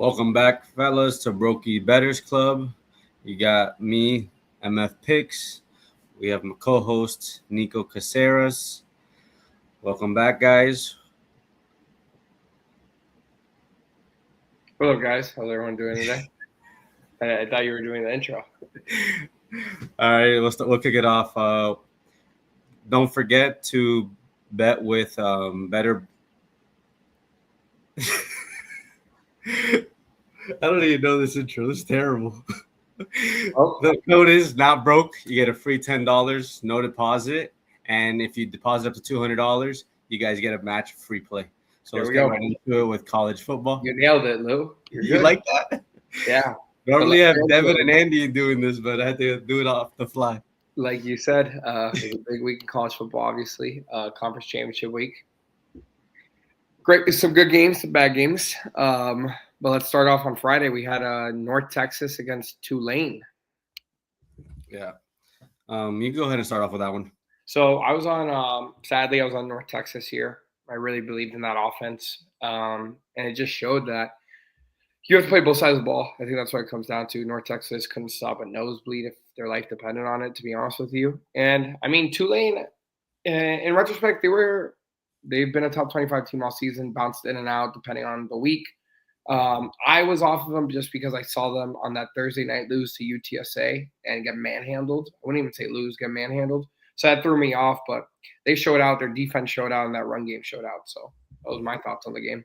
Welcome back, fellas, to Brokey Betters Club. You got me, MF Picks. We have my co-host Nico Caceres. Welcome back, guys. Hello, guys. How's everyone doing today? I thought you were doing the intro. All right, we'll kick it off. Don't forget to bet with better. I don't even know this intro. This is terrible. Oh. The code is not broke. You get a free $10, no deposit, and if you deposit up to $200, you guys get a match free play. So let's get right into it with college football. You nailed it, Lou. You're You good. like that? Yeah. Normally I have Devin and Andy doing this, but I had to do it off the fly. Like you said, it was a big week in college football, obviously. Conference championship week. Great. Some good games, some bad games. But let's start off on Friday. We had North Texas against Tulane. Yeah. You go ahead and start off with that one. So I was on, sadly, I was on North Texas here. I really believed in that offense. And it just showed that you have to play both sides of the ball. I think that's what it comes down to. North Texas couldn't stop a nosebleed if their life depended on it, to be honest with you. And, I mean, Tulane, in retrospect, they've been a top 25 team all season, bounced in and out depending on the week. I was off of them just because I saw them on that Thursday night lose to UTSA and get manhandled. I wouldn't even say lose, get manhandled. So that threw me off, but they showed out. Their defense showed out, and that run game showed out. So that was my thoughts on the game.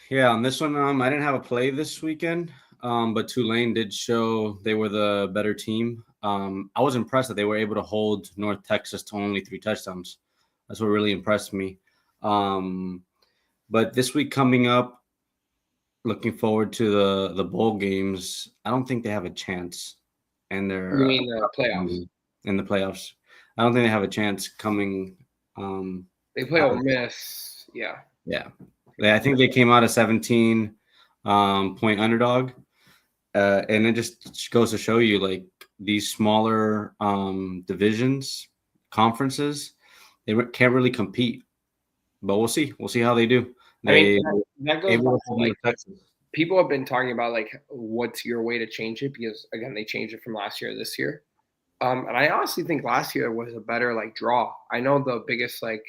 Yeah, on this one, I didn't have a play this weekend, but Tulane did show they were the better team. I was impressed that they were able to hold North Texas to only 3 touchdowns. That's what really impressed me. But this week coming up, looking forward to the bowl games. I don't think they have a chance, and they're You mean the playoffs? In the playoffs. I don't think they have a chance coming. They play Ole Miss, yeah. I think they came out a 17 point underdog, and it just goes to show you like these smaller divisions, conferences, they can't really compete. But we'll see. We'll see how they do. I mean, that goes back to, like, people have been talking about, like, what's your way to change it? Because, again, they changed it from last year to this year. And I honestly think last year was a better, like, draw. I know the biggest, like,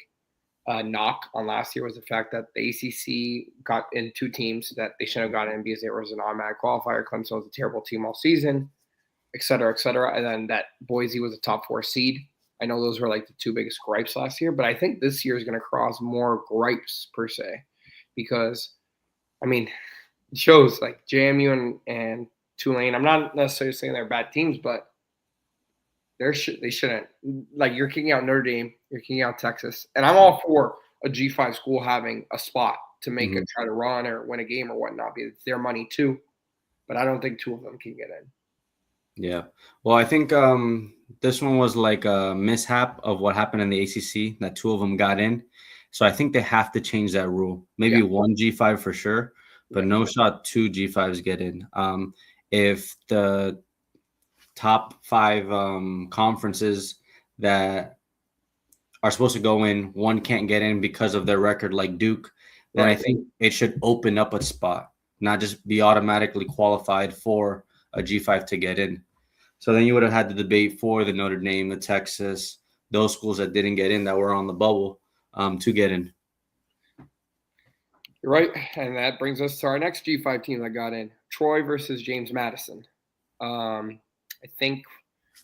knock on last year was the fact that the ACC got in 2 teams that they shouldn't have gotten in because there was an automatic qualifier. Clemson was a terrible team all season, et cetera, and then that Boise was a top 4 seed. I know those were like the 2 biggest gripes last year, but I think this year is going to cause more gripes per se because, I mean, it shows like JMU and Tulane. I'm not necessarily saying they're bad teams, but they shouldn't. Like, you're kicking out Notre Dame, you're kicking out Texas, and I'm all for a G5 school having a spot to make it, try to run or win a game or whatnot, because it's their money too. But I don't think 2 of them can get in. Yeah. Well, I think this one was like a mishap of what happened in the ACC, that 2 of them got in. So I think they have to change that rule. Maybe 1 G5 for sure, but no shot 2 G5s get in. If the top 5 conferences that are supposed to go in, 1 can't get in because of their record like Duke, then I think it should open up a spot, not just be automatically qualified for a G5 to get in. So then you would have had the debate for the Notre Dame, the Texas, those schools that didn't get in, that were on the bubble, to get in. You're right. And that brings us to our next G5 team that got in, Troy versus James Madison. I think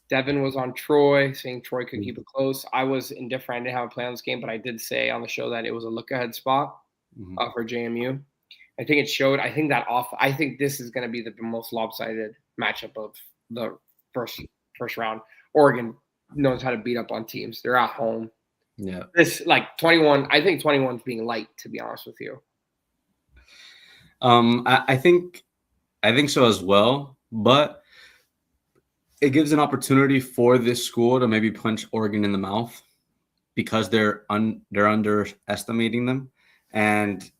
Devin was on Troy, saying Troy could keep it close. I was indifferent. I didn't have a play on this game, but I did say on the show that it was a look-ahead spot for JMU. I think it showed. I think this is going to be the most lopsided matchup of the first round. Oregon knows how to beat up on teams. They're at home. Yeah. This, like, 21. I think 21 is being light, to be honest with you. I think so as well, but it gives an opportunity for this school to maybe punch Oregon in the mouth because they're underestimating them. And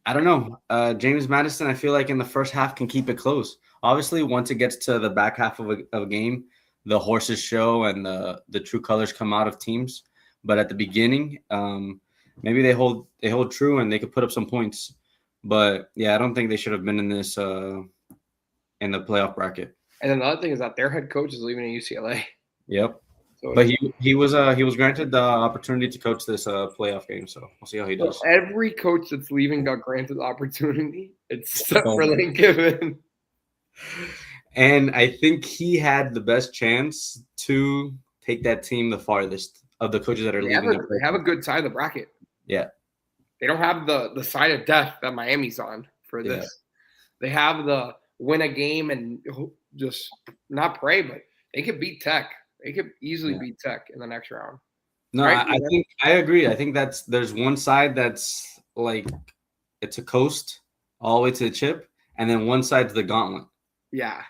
I don't know. James Madison, I feel like in the first half can keep it close. Obviously, once it gets to the back half of a game, the horses show and the true colors come out of teams. But at the beginning, maybe they hold true and they could put up some points. But yeah, I don't think they should have been in this in the playoff bracket. And then the other thing is that their head coach is leaving at UCLA. Yep. So but he was granted the opportunity to coach this playoff game, so we'll see how he does. Every coach that's leaving got granted the opportunity, except for Lane Kiffin. And I think he had the best chance to take that team the farthest of the coaches that are leaving. They have a good side of the bracket. Yeah. They don't have the side of death that Miami's on for this. Yeah. They have the win a game and just not pray, but they could beat Tech. They could easily beat Tech in the next round. No, right? I think I agree. I think there's one side that's like it's a coast all the way to the chip, and then one side's the gauntlet. Yeah.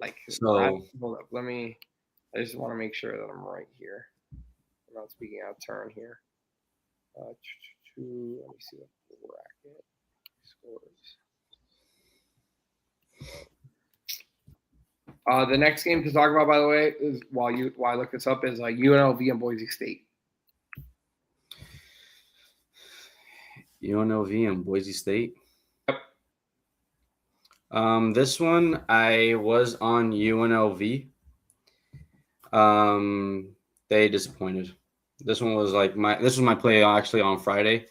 Like so hold up. I just want to make sure that I'm right here. I'm not speaking out of turn here. Let me see the bracket scores. The next game to talk about, by the way, is while I look this up, is UNLV and Boise State. UNLV and Boise State. Yep. This one I was on UNLV. They disappointed. This one was my play actually on Friday.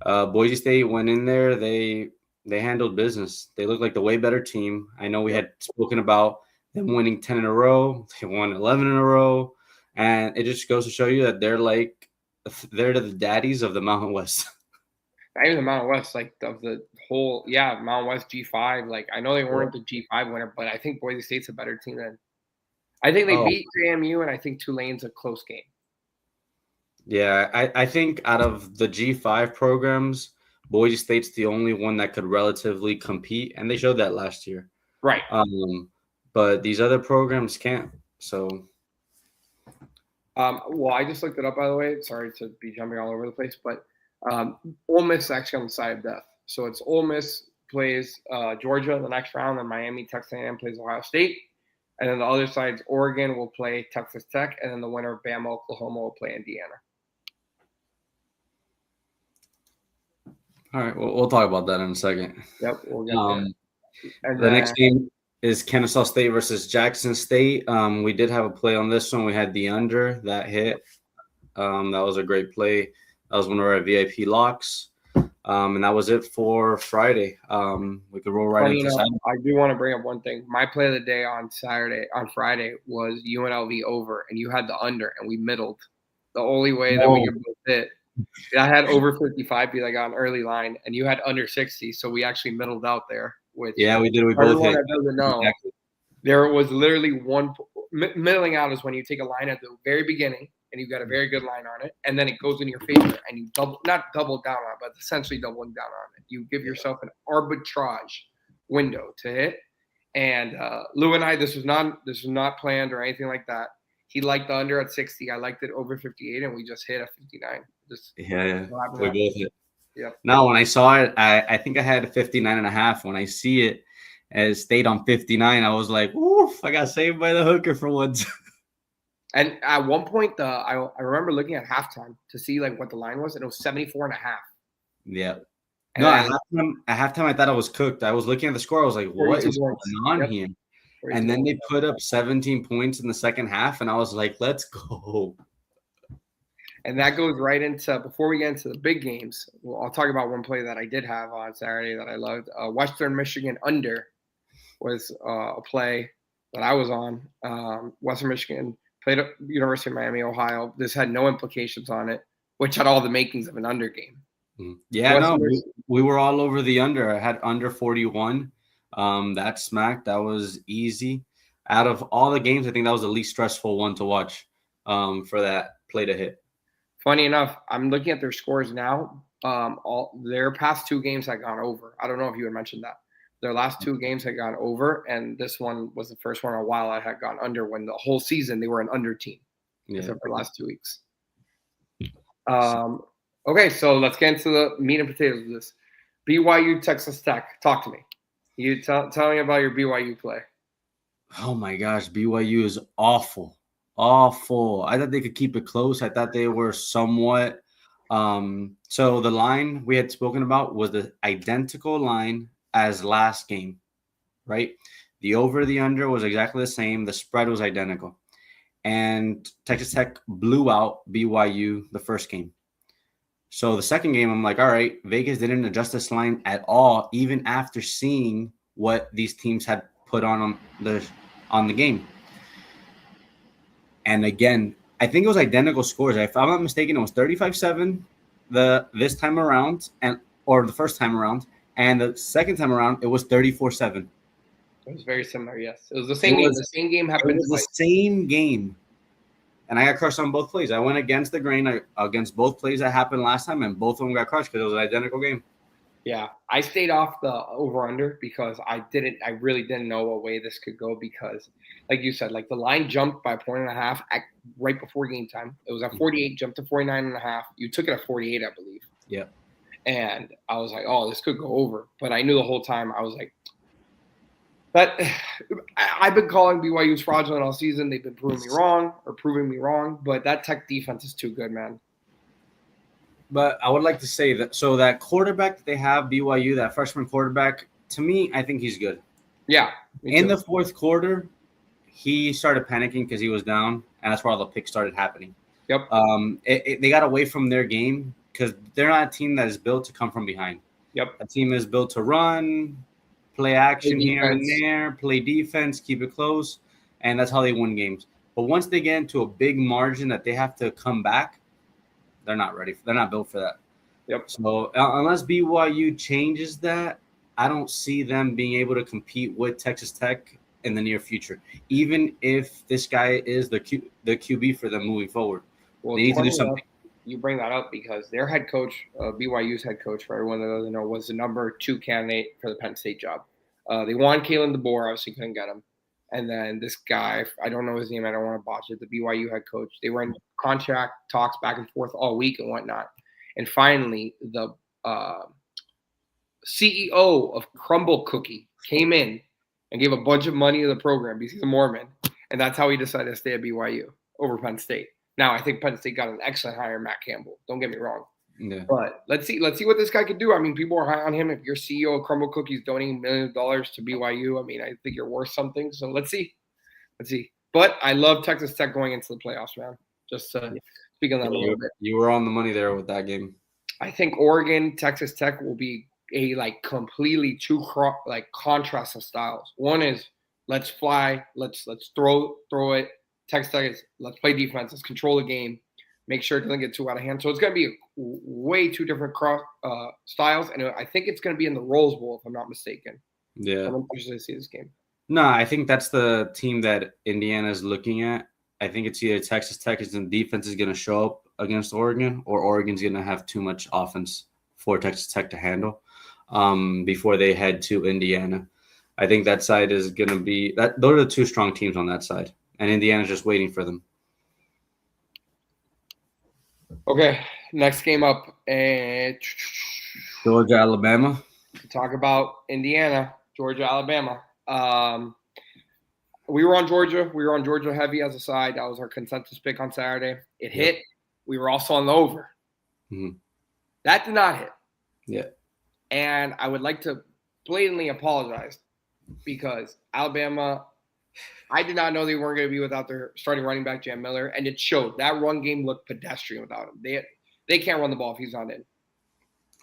Boise State went in there. They handled business. They looked like the way better team. I know we had spoken about them winning 10 in a row. They won 11 in a row. And it just goes to show you that they're the daddies of the Mountain West. Not even the Mountain West, like of the whole, Mountain West G5. Like I know they weren't the G5 winner, but I think Boise State's a better team than. I think they beat JMU, and I think Tulane's a close game. Yeah, I think out of the G5 programs, Boise State's the only one that could relatively compete, and they showed that last year. Right. But these other programs can't. So. Well, I just looked it up, by the way. Sorry to be jumping all over the place, but Ole Miss is actually on the side of death. So it's Ole Miss plays Georgia in the next round, and Miami, Texas A&M plays Ohio State. And then the other side, Oregon will play Texas Tech, and then the winner of Bama, Oklahoma will play Indiana. All right, we'll talk about that in a second. Yep, we'll get there. The next game is Kennesaw State versus Jackson State. We did have a play on this one. We had the under that hit. That was a great play. That was one of our VIP locks. And that was it for Friday. We could roll right into Saturday. I do want to bring up one thing. My play of the day on Friday was UNLV over, and you had the under, and we middled. The only way that we could both hit. I had over 55 because I got an early line, and you had under 60, so we actually middled out there. We did. We both hit. That doesn't know. Exactly. There was literally one middling out is when you take a line at the very beginning, and you've got a very good line on it, and then it goes in your favor, and you not double down on it, but essentially doubling down on it. You give yourself an arbitrage window to hit. And Lou and I, this was not planned or anything like that. He liked the under at 60. I liked it over 58, and we just hit a 59. We both hit. Yep. No, when I saw it, I think I had 59.5. When I see it as stayed on 59, I was like, oof, I got saved by the hooker for once. And at one point, I remember looking at halftime to see like what the line was, and it was 74.5. Yeah. And at halftime, I thought I was cooked. I was looking at the score. I was like, what is going on here? And then they put up 17 points in the second half, and I was like, let's go. And that goes right into, before we get into the big games, I'll talk about one play that I did have on Saturday that I loved. Western Michigan under was a play that I was on. Western Michigan played at University of Miami, Ohio. This had no implications on it, which had all the makings of an under game. Yeah, we were all over the under. I had under 41. That smacked. That was easy. Out of all the games, I think that was the least stressful one to watch for that play to hit. Funny enough, I'm looking at their scores now. All their past two games had gone over. I don't know if you had mentioned that. Their last two games had gone over, and this one was the first one in a while I had gone under when the whole season they were an under team, except for the last 2 weeks. Okay, so let's get into the meat and potatoes of this. BYU, Texas Tech. Talk to me. You tell me about your BYU play. Oh, my gosh. BYU is awful. Awful. I thought they could keep it close. I thought they were somewhat So the line we had spoken about was the identical line as last game, right? The over, the under was exactly the same. The spread was identical. And Texas Tech blew out BYU the first game. So the second game, I'm like, all right, Vegas didn't adjust this line at all, even after seeing what these teams had put on the game. And again, I think it was identical scores. If I'm not mistaken, it was 35-7 this time around, or the first time around, and the second time around it was 34-7. It was very similar. Yes, it was the same game. The same game happened. It was the same game. And I got crushed on both plays. I went against the grain against both plays that happened last time, and both of them got crushed because it was an identical game. Yeah, I stayed off the over-under because I really didn't know what way this could go because, like you said, like the line jumped by 1.5 right before game time. It was at 48, jumped to 49.5. You took it at 48, I believe. Yeah. And I was like, oh, this could go over. But I knew the whole time, I was like, but I've been calling BYU's fraudulent all season. They've been proving me wrong. But that Tech defense is too good, man. But I would like to say that that quarterback that they have, BYU, that freshman quarterback, to me, I think he's good. Yeah. In the fourth quarter, he started panicking because he was down, and that's where all the picks started happening. Yep. They got away from their game because they're not a team that is built to come from behind. Yep. A team is built to run, play action here and there, play defense, keep it close, and that's how they win games. But once they get into a big margin that they have to come back, they're not ready. They're not built for that. Yep. So unless BYU changes that, I don't see them being able to compete with Texas Tech in the near future, even if this guy is the QB for them moving forward. Well, they need to do something. You bring that up because their head coach, BYU's head coach, for everyone that doesn't know, was the number 2 candidate for the Penn State job. They wanted Kalen DeBoer, obviously couldn't get him. And then this guy, I don't know his name, I don't want to botch it, the BYU head coach. They were in contract talks back and forth all week and whatnot. And finally, the CEO of Crumble Cookie came in and gave a bunch of money to the program because he's a Mormon. And that's how he decided to stay at BYU over Penn State. Now, I think Penn State got an excellent hire, Matt Campbell. Don't get me wrong. Yeah. But let's see what this guy could do. I mean, people are high on him. If your CEO of Crumble Cookies donating millions of dollars to BYU, I mean, I think you're worth something. So let's see. But I love Texas Tech going into the playoffs, man. Just speak on that a little bit. You were on the money there with that game. I think Oregon, Texas Tech will be a completely two contrast of styles. One is let's fly, let's throw it. Texas Tech is let's play defense, let's control the game, make sure it doesn't get too out of hand. So it's going to be way two different styles, and I think it's going to be in the Rose Bowl if I'm not mistaken. Yeah, I'm interested to see this game. No, I think that's the team that Indiana is looking at. I think it's either Texas Tech's defense is going to show up against Oregon, or Oregon's going to have too much offense for Texas Tech to handle before they head to Indiana. I think that side is going to be that. Those are the two strong teams on that side, and Indiana's just waiting for them. Okay, next game up. Georgia, Alabama. Talk about Indiana, Georgia, Alabama. We were on Georgia. We were on Georgia heavy as a side. That was our consensus pick on Saturday. It hit. We were also on the over. Mm-hmm. That did not hit. Yeah. And I would like to blatantly apologize because Alabama, I did not know they weren't going to be without their starting running back, Jam Miller, and it showed. That run game looked pedestrian without him. They can't run the ball if he's not in.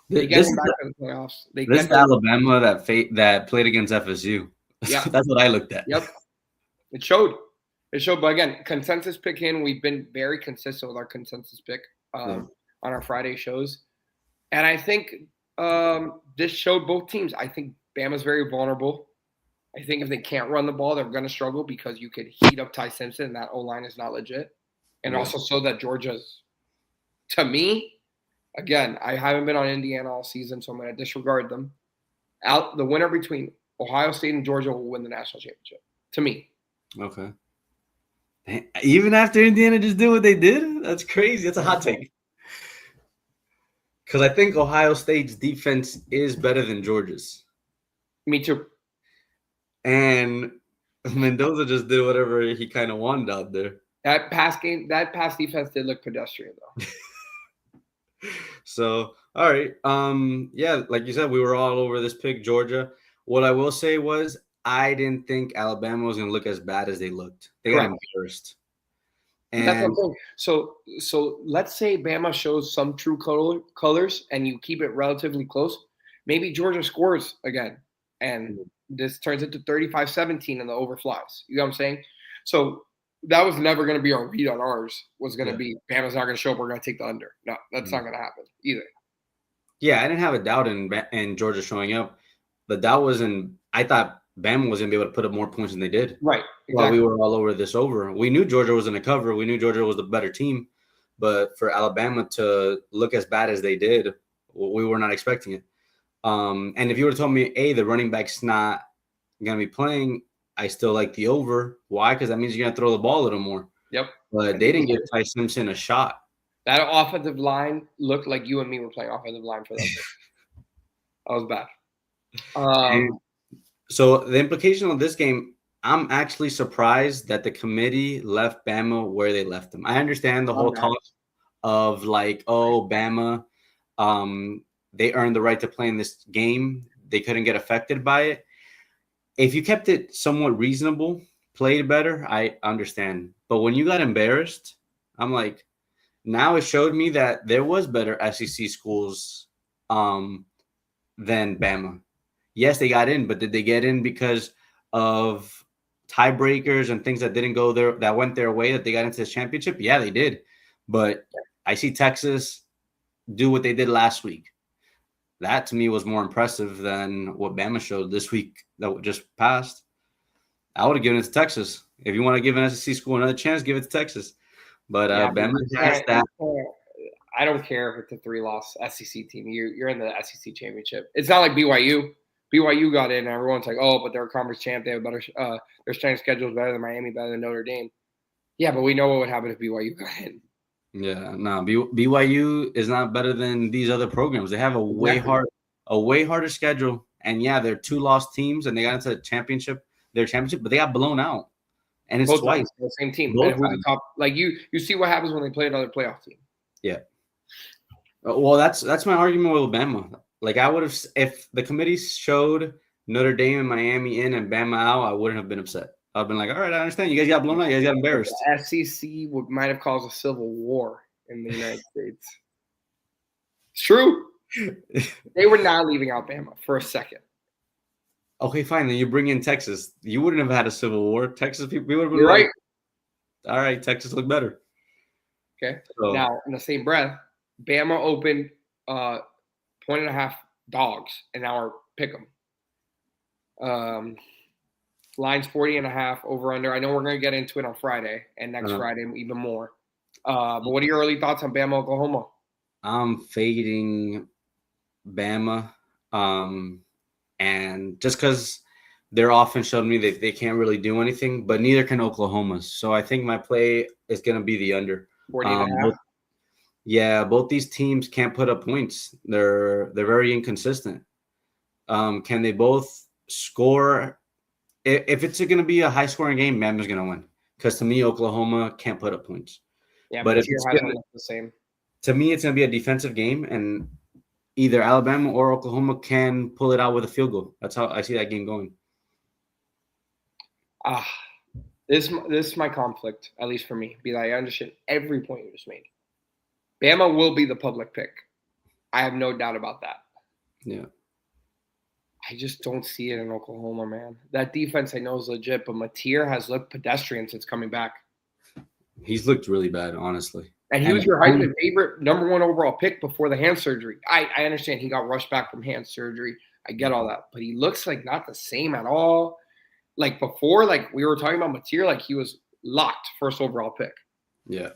They get him back to the playoffs. This is Alabama that played against FSU. Yeah. That's what I looked at. Yep. It showed. But again, consensus pick in. We've been very consistent with our consensus pick on our Friday shows. And I think this showed both teams. I think Bama's very vulnerable. I think if they can't run the ball, they're going to struggle because you could heat up Ty Simpson and that O-line is not legit. And also so that Georgia's, to me, again, I haven't been on Indiana all season, so I'm going to disregard them. The winner between Ohio State and Georgia will win the national championship, to me. Okay. Even after Indiana just did what they did? That's crazy. That's a hot take. Because I think Ohio State's defense is better than Georgia's. Me too. And Mendoza just did whatever he kind of wanted out there. That pass defense did look pedestrian, though. So, all right. Yeah, like you said, we were all over this pick, Georgia. What I will say was I didn't think Alabama was gonna look as bad as they looked. They got Correct. embarrassed. But that's what I'm And saying. So let's say Bama shows some true colors and you keep it relatively close. Maybe Georgia scores again, and this turns into 35-17 and the overflies. You know what I'm saying? So that was never going to be our read on ours. Was going to yeah. be Bama's not going to show up. We're going to take the under. No, that's not going to happen either. Yeah, I didn't have a doubt in Georgia showing up. The doubt was in I thought Bama was gonna be able to put up more points than they did. Right. While we Exactly. were all over this over. We knew Georgia was gonna cover. We knew Georgia was the better team. But for Alabama to look as bad as they did, we were not expecting it. And if you would have told me, hey, the running back's not gonna be playing, I still like the over. Why? Because that means you're gonna throw the ball a little more. Yep. But they didn't give Ty Simpson a shot. That offensive line looked like you and me were playing offensive line for them. That was bad. So the implication of this game, I'm actually surprised that the committee left Bama where they left them. I understand the whole talk of like, oh, Bama, they earned the right to play in this game. They couldn't get affected by it. If you kept it somewhat reasonable, played better, I understand. But when you got embarrassed, I'm like, now it showed me that there was better SEC schools than Bama. Yes, they got in, but did they get in because of tiebreakers and things that didn't go there, that went their way, that they got into this championship? Yeah, they did. But I see Texas do what they did last week. That to me was more impressive than what Bama showed this week that just passed. I would have given it to Texas. If you want to give an SEC school another chance, give it to Texas. But Bama has that. I don't care if it's a 3-loss SEC team. You're in the SEC championship. It's not like BYU. BYU got in, and everyone's like, "Oh, but they're a conference champ. They have better. Their strength schedule is better than Miami, better than Notre Dame." Yeah, but we know what would happen if BYU got in. Yeah, no, BYU is not better than these other programs. They have a way harder schedule, and yeah, they're 2-loss teams, and they got into their championship, but they got blown out, and it's twice. The same team. And who's the top? Like you see what happens when they play another playoff team. Yeah. Well, that's my argument with Bama. Like I would have, if the committee showed Notre Dame and Miami in and Bama out, I wouldn't have been upset. I've been like, all right, I understand. You guys got blown out. You guys got embarrassed. The SEC might have caused a civil war in the United States. It's true. They were not leaving Alabama for a second. Okay, fine. Then you bring in Texas. You wouldn't have had a civil war. Texas people, we would have been right. All right, Texas look better. Okay. So, now, in the same breath, Bama opened 1.5 dogs, and now we're pick 'em. Line's 40.5 over under. I know we're going to get into it on Friday and next Friday even more. But what are your early thoughts on Bama, Oklahoma? I'm fading Bama. And just because their offense showed me that they can't really do anything, but neither can Oklahoma's. So I think my play is going to be the under. 40.5. Yeah, both these teams can't put up points. They're very inconsistent. Can they both score? If it's going to be a high-scoring game, Bama's going to win. Because to me, Oklahoma can't put up points. Yeah, but if it's the same. To me, it's going to be a defensive game, and either Alabama or Oklahoma can pull it out with a field goal. That's how I see that game going. This is my conflict, at least for me. I understand every point you just made. Bama will be the public pick. I have no doubt about that. Yeah. I just don't see it in Oklahoma, man. That defense I know is legit, but Mateer has looked pedestrian since coming back. He's looked really bad, honestly. And he was your Heisman favorite, number 1 overall pick before the hand surgery. I understand he got rushed back from hand surgery. I get all that. But he looks like not the same at all. Like before, like we were talking about Mateer, like he was locked first overall pick. Yeah.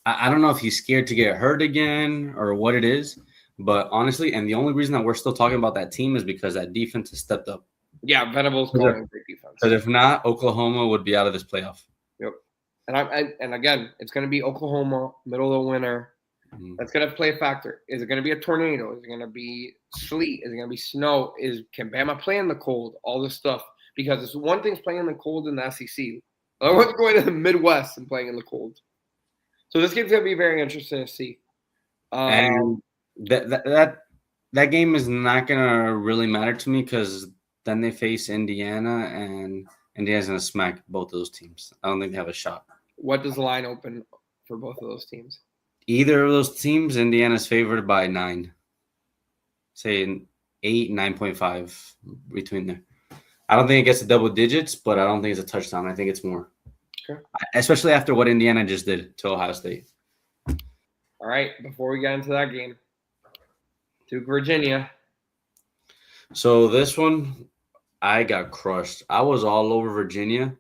I don't know if he's scared to get hurt again or what it is. But honestly, and the only reason that we're still talking about that team is because that defense has stepped up. Yeah, Venables calling great defense. Because if not, Oklahoma would be out of this playoff. Yep. And again, it's going to be Oklahoma, middle of the winter. Mm-hmm. That's going to play a factor. Is it going to be a tornado? Is it going to be sleet? Is it going to be snow? Can Bama play in the cold? All this stuff. Because it's one thing's playing in the cold in the SEC. Other one's going to the Midwest and playing in the cold. So this game's going to be very interesting to see. And that game is not gonna really matter to me because then they face Indiana and Indiana's gonna smack both of those teams. I don't think they have a shot. What does the line open for both of those teams? Either of those teams, Indiana's favored by 9. Say 8, 9.5 between there. I don't think it gets to double digits, but I don't think it's a touchdown. I think it's more. Okay. Especially after what Indiana just did to Ohio State. All right, before we get into that game, Duke, Virginia. So this one, I got crushed. I was all over Virginia,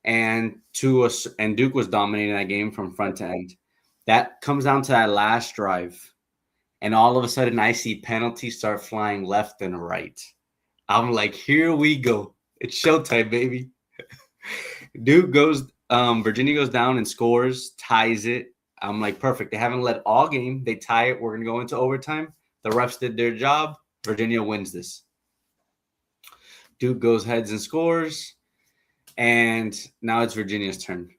and Duke was dominating that game from front to end. That comes down to that last drive, and all of a sudden, I see penalties start flying left and right. I'm like, here we go. It's showtime, baby. Virginia goes down and scores, ties it. I'm like, perfect. They haven't led all game. They tie it. We're going to go into overtime. The refs did their job. Virginia wins this. Duke goes heads and scores. And now it's Virginia's turn.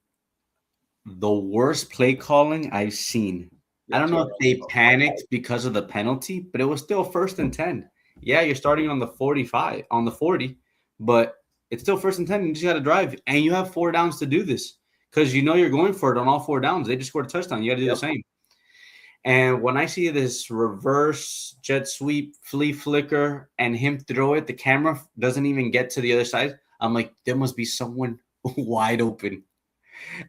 The worst play calling I've seen. I don't know if they panicked because of the penalty, but it was still 1st and 10. Yeah, you're starting on the 45, on the 40, but it's still 1st and 10. And you just got to drive. And you have 4 downs to do this because you know you're going for it on all 4 downs. They just scored a touchdown. You got to do the same. And when I see this reverse jet sweep, flea flicker, and him throw it, the camera doesn't even get to the other side. I'm like, there must be someone wide open.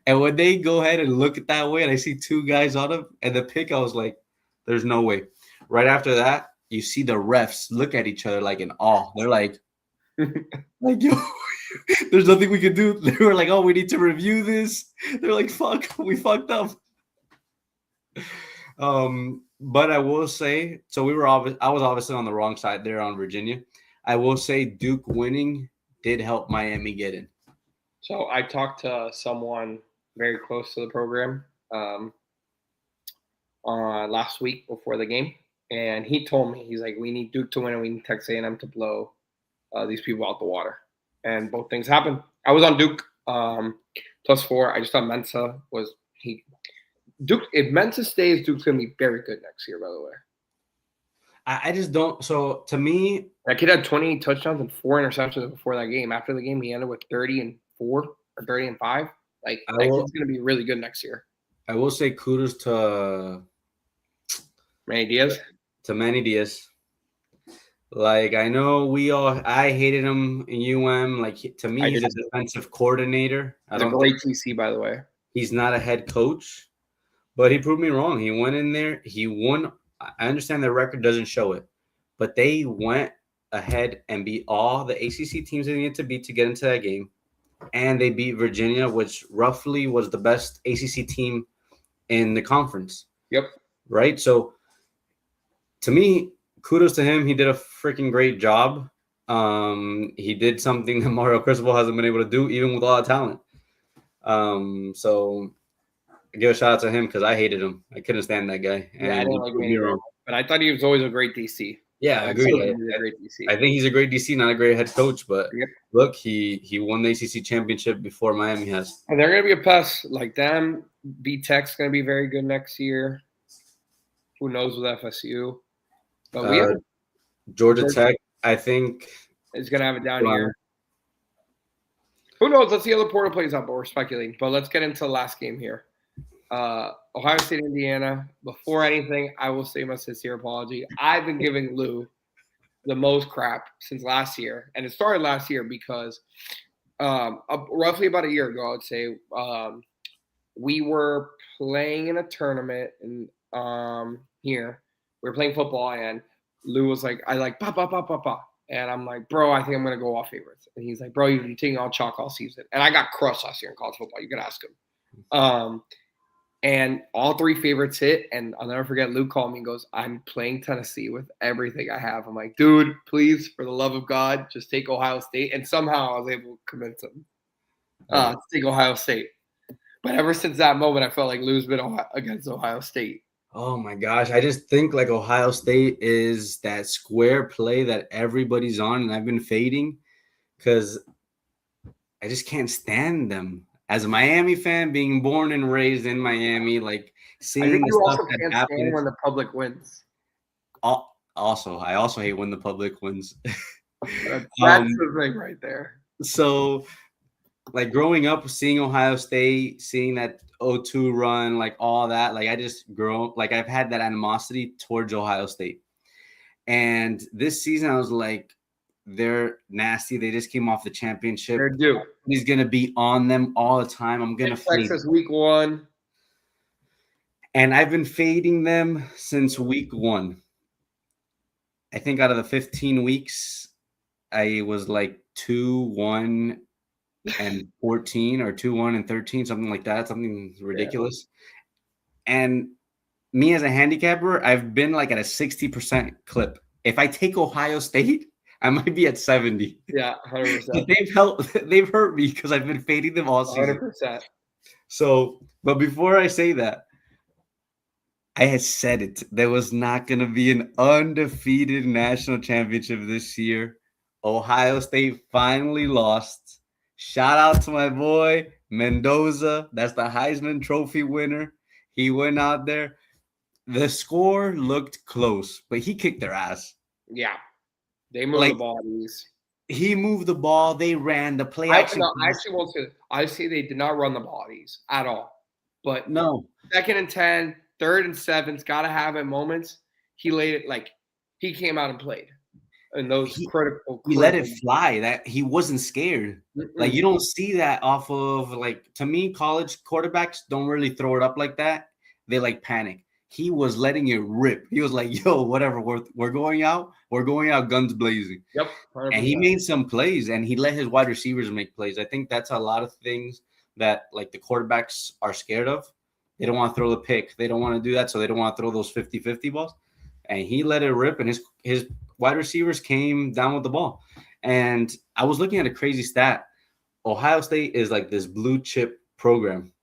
And when they go ahead and look at that way, and I see 2 guys on him, and the pick, I was like, there's no way. Right after that, you see the refs look at each other like in awe. They're like, yo, there's nothing we can do. They were like, oh, we need to review this. They're like, fuck, we fucked up. But I will say, so I was obviously on the wrong side there on Virginia. I will say Duke winning did help Miami get in. So I talked to someone very close to the program last week before the game, and he told me, he's like, we need Duke to win and we need Texas A&M to blow these people out the water. And both things happened. I was on Duke +4. I just thought Mensa was Duke. If Mensa stays, Duke's gonna be very good next year. By the way, I just don't. So to me, that kid had 28 touchdowns and 4 interceptions before that game. After the game, he ended with 30-4 or 30-5. Like that kid's gonna be really good next year. I will say kudos to Manny Diaz. Like, I know I hated him in UM. Like, to me, he's a defensive coordinator. He's a great TC, by the way. He's not a head coach, but he proved me wrong. He went in there. He won. I understand the record doesn't show it, but they went ahead and beat all the ACC teams they needed to beat to get into that game. And they beat Virginia, which roughly was the best ACC team in the conference. Yep. Right? So, to me, kudos to him. He did a freaking great job. He did something that Mario Cristobal hasn't been able to do, even with a lot of talent. So I give a shout out to him because I hated him. I couldn't stand that guy. And I didn't like him, but I thought he was always a great DC. Yeah, I agree. I think he's a great DC, not a great head coach. But look, he won the ACC championship before Miami has. And they're going to be a plus. Like them, B-Tech's going to be very good next year. Who knows with FSU? But we have Georgia Tech, I think, is going to have it down here. Who knows? Let's see how the portal plays out, but we're speculating. But let's get into the last game here. Ohio State, Indiana. Before anything, I will say my sincere apology. I've been giving Lou the most crap since last year. And it started last year because roughly about a year ago, I would say, we were playing in a tournament here. We were playing football, and Lou was like, pa. And I'm like, bro, I think I'm going to go off favorites. And he's like, bro, you've been taking all chalk all season. And I got crushed last year in college football. You can ask him. And all 3 favorites hit. And I'll never forget, Lou called me and goes, I'm playing Tennessee with everything I have. I'm like, dude, please, for the love of God, just take Ohio State. And somehow I was able to convince him to take Ohio State. But ever since that moment, I felt like Lou's been against Ohio State. Oh, my gosh. I just think like Ohio State is that square play that everybody's on, and I've been fading because I just can't stand them. As a Miami fan, being born and raised in Miami, like seeing the stuff that happens when the public wins. Also, I also hate when the public wins. That's the thing right there. So, like growing up, seeing Ohio State, seeing that 0-2 run, like all that, like I just like I've had that animosity towards Ohio State. And this season, I was like, they're nasty. They just came off the championship. They're due. He's gonna be on them all the time. I'm gonna fade Texas week 1. And I've been fading them since week 1. I think out of the 15 weeks, I was like 2-1 and 14 or 2-1 and 13, something like that, something ridiculous. Yeah. And me as a handicapper, I've been like at a 60% clip. If I take Ohio State, I might be at 70. Yeah, 100%. They've hurt me because I've been fading them all season. 100%. So, but before I say that, I had said it. There was not going to be an undefeated national championship this year. Ohio State finally lost. Shout out to my boy, Mendoza. That's the Heisman Trophy winner. He went out there. The score looked close, but he kicked their ass. Yeah. They moved the bodies. He moved the ball. They ran the play. I actually won't say that. I say they did not run the bodies at all. But no. 2nd and 10, 3rd and 7's got to have in moments. He laid it like he came out and played. And those critical. He let it fly. That he wasn't scared. Like you don't see that off of like, to me, college quarterbacks don't really throw it up like that. They like panic. He was letting it rip. He was like, yo, whatever, we're going out. We're going out guns blazing. Yep. 100%. And he made some plays and he let his wide receivers make plays. I think that's a lot of things that like the quarterbacks are scared of. They don't want to throw the pick. They don't want to do that. So they don't want to throw those 50-50 balls. And he let it rip and his wide receivers came down with the ball. And I was looking at a crazy stat. Ohio State is like this blue chip program.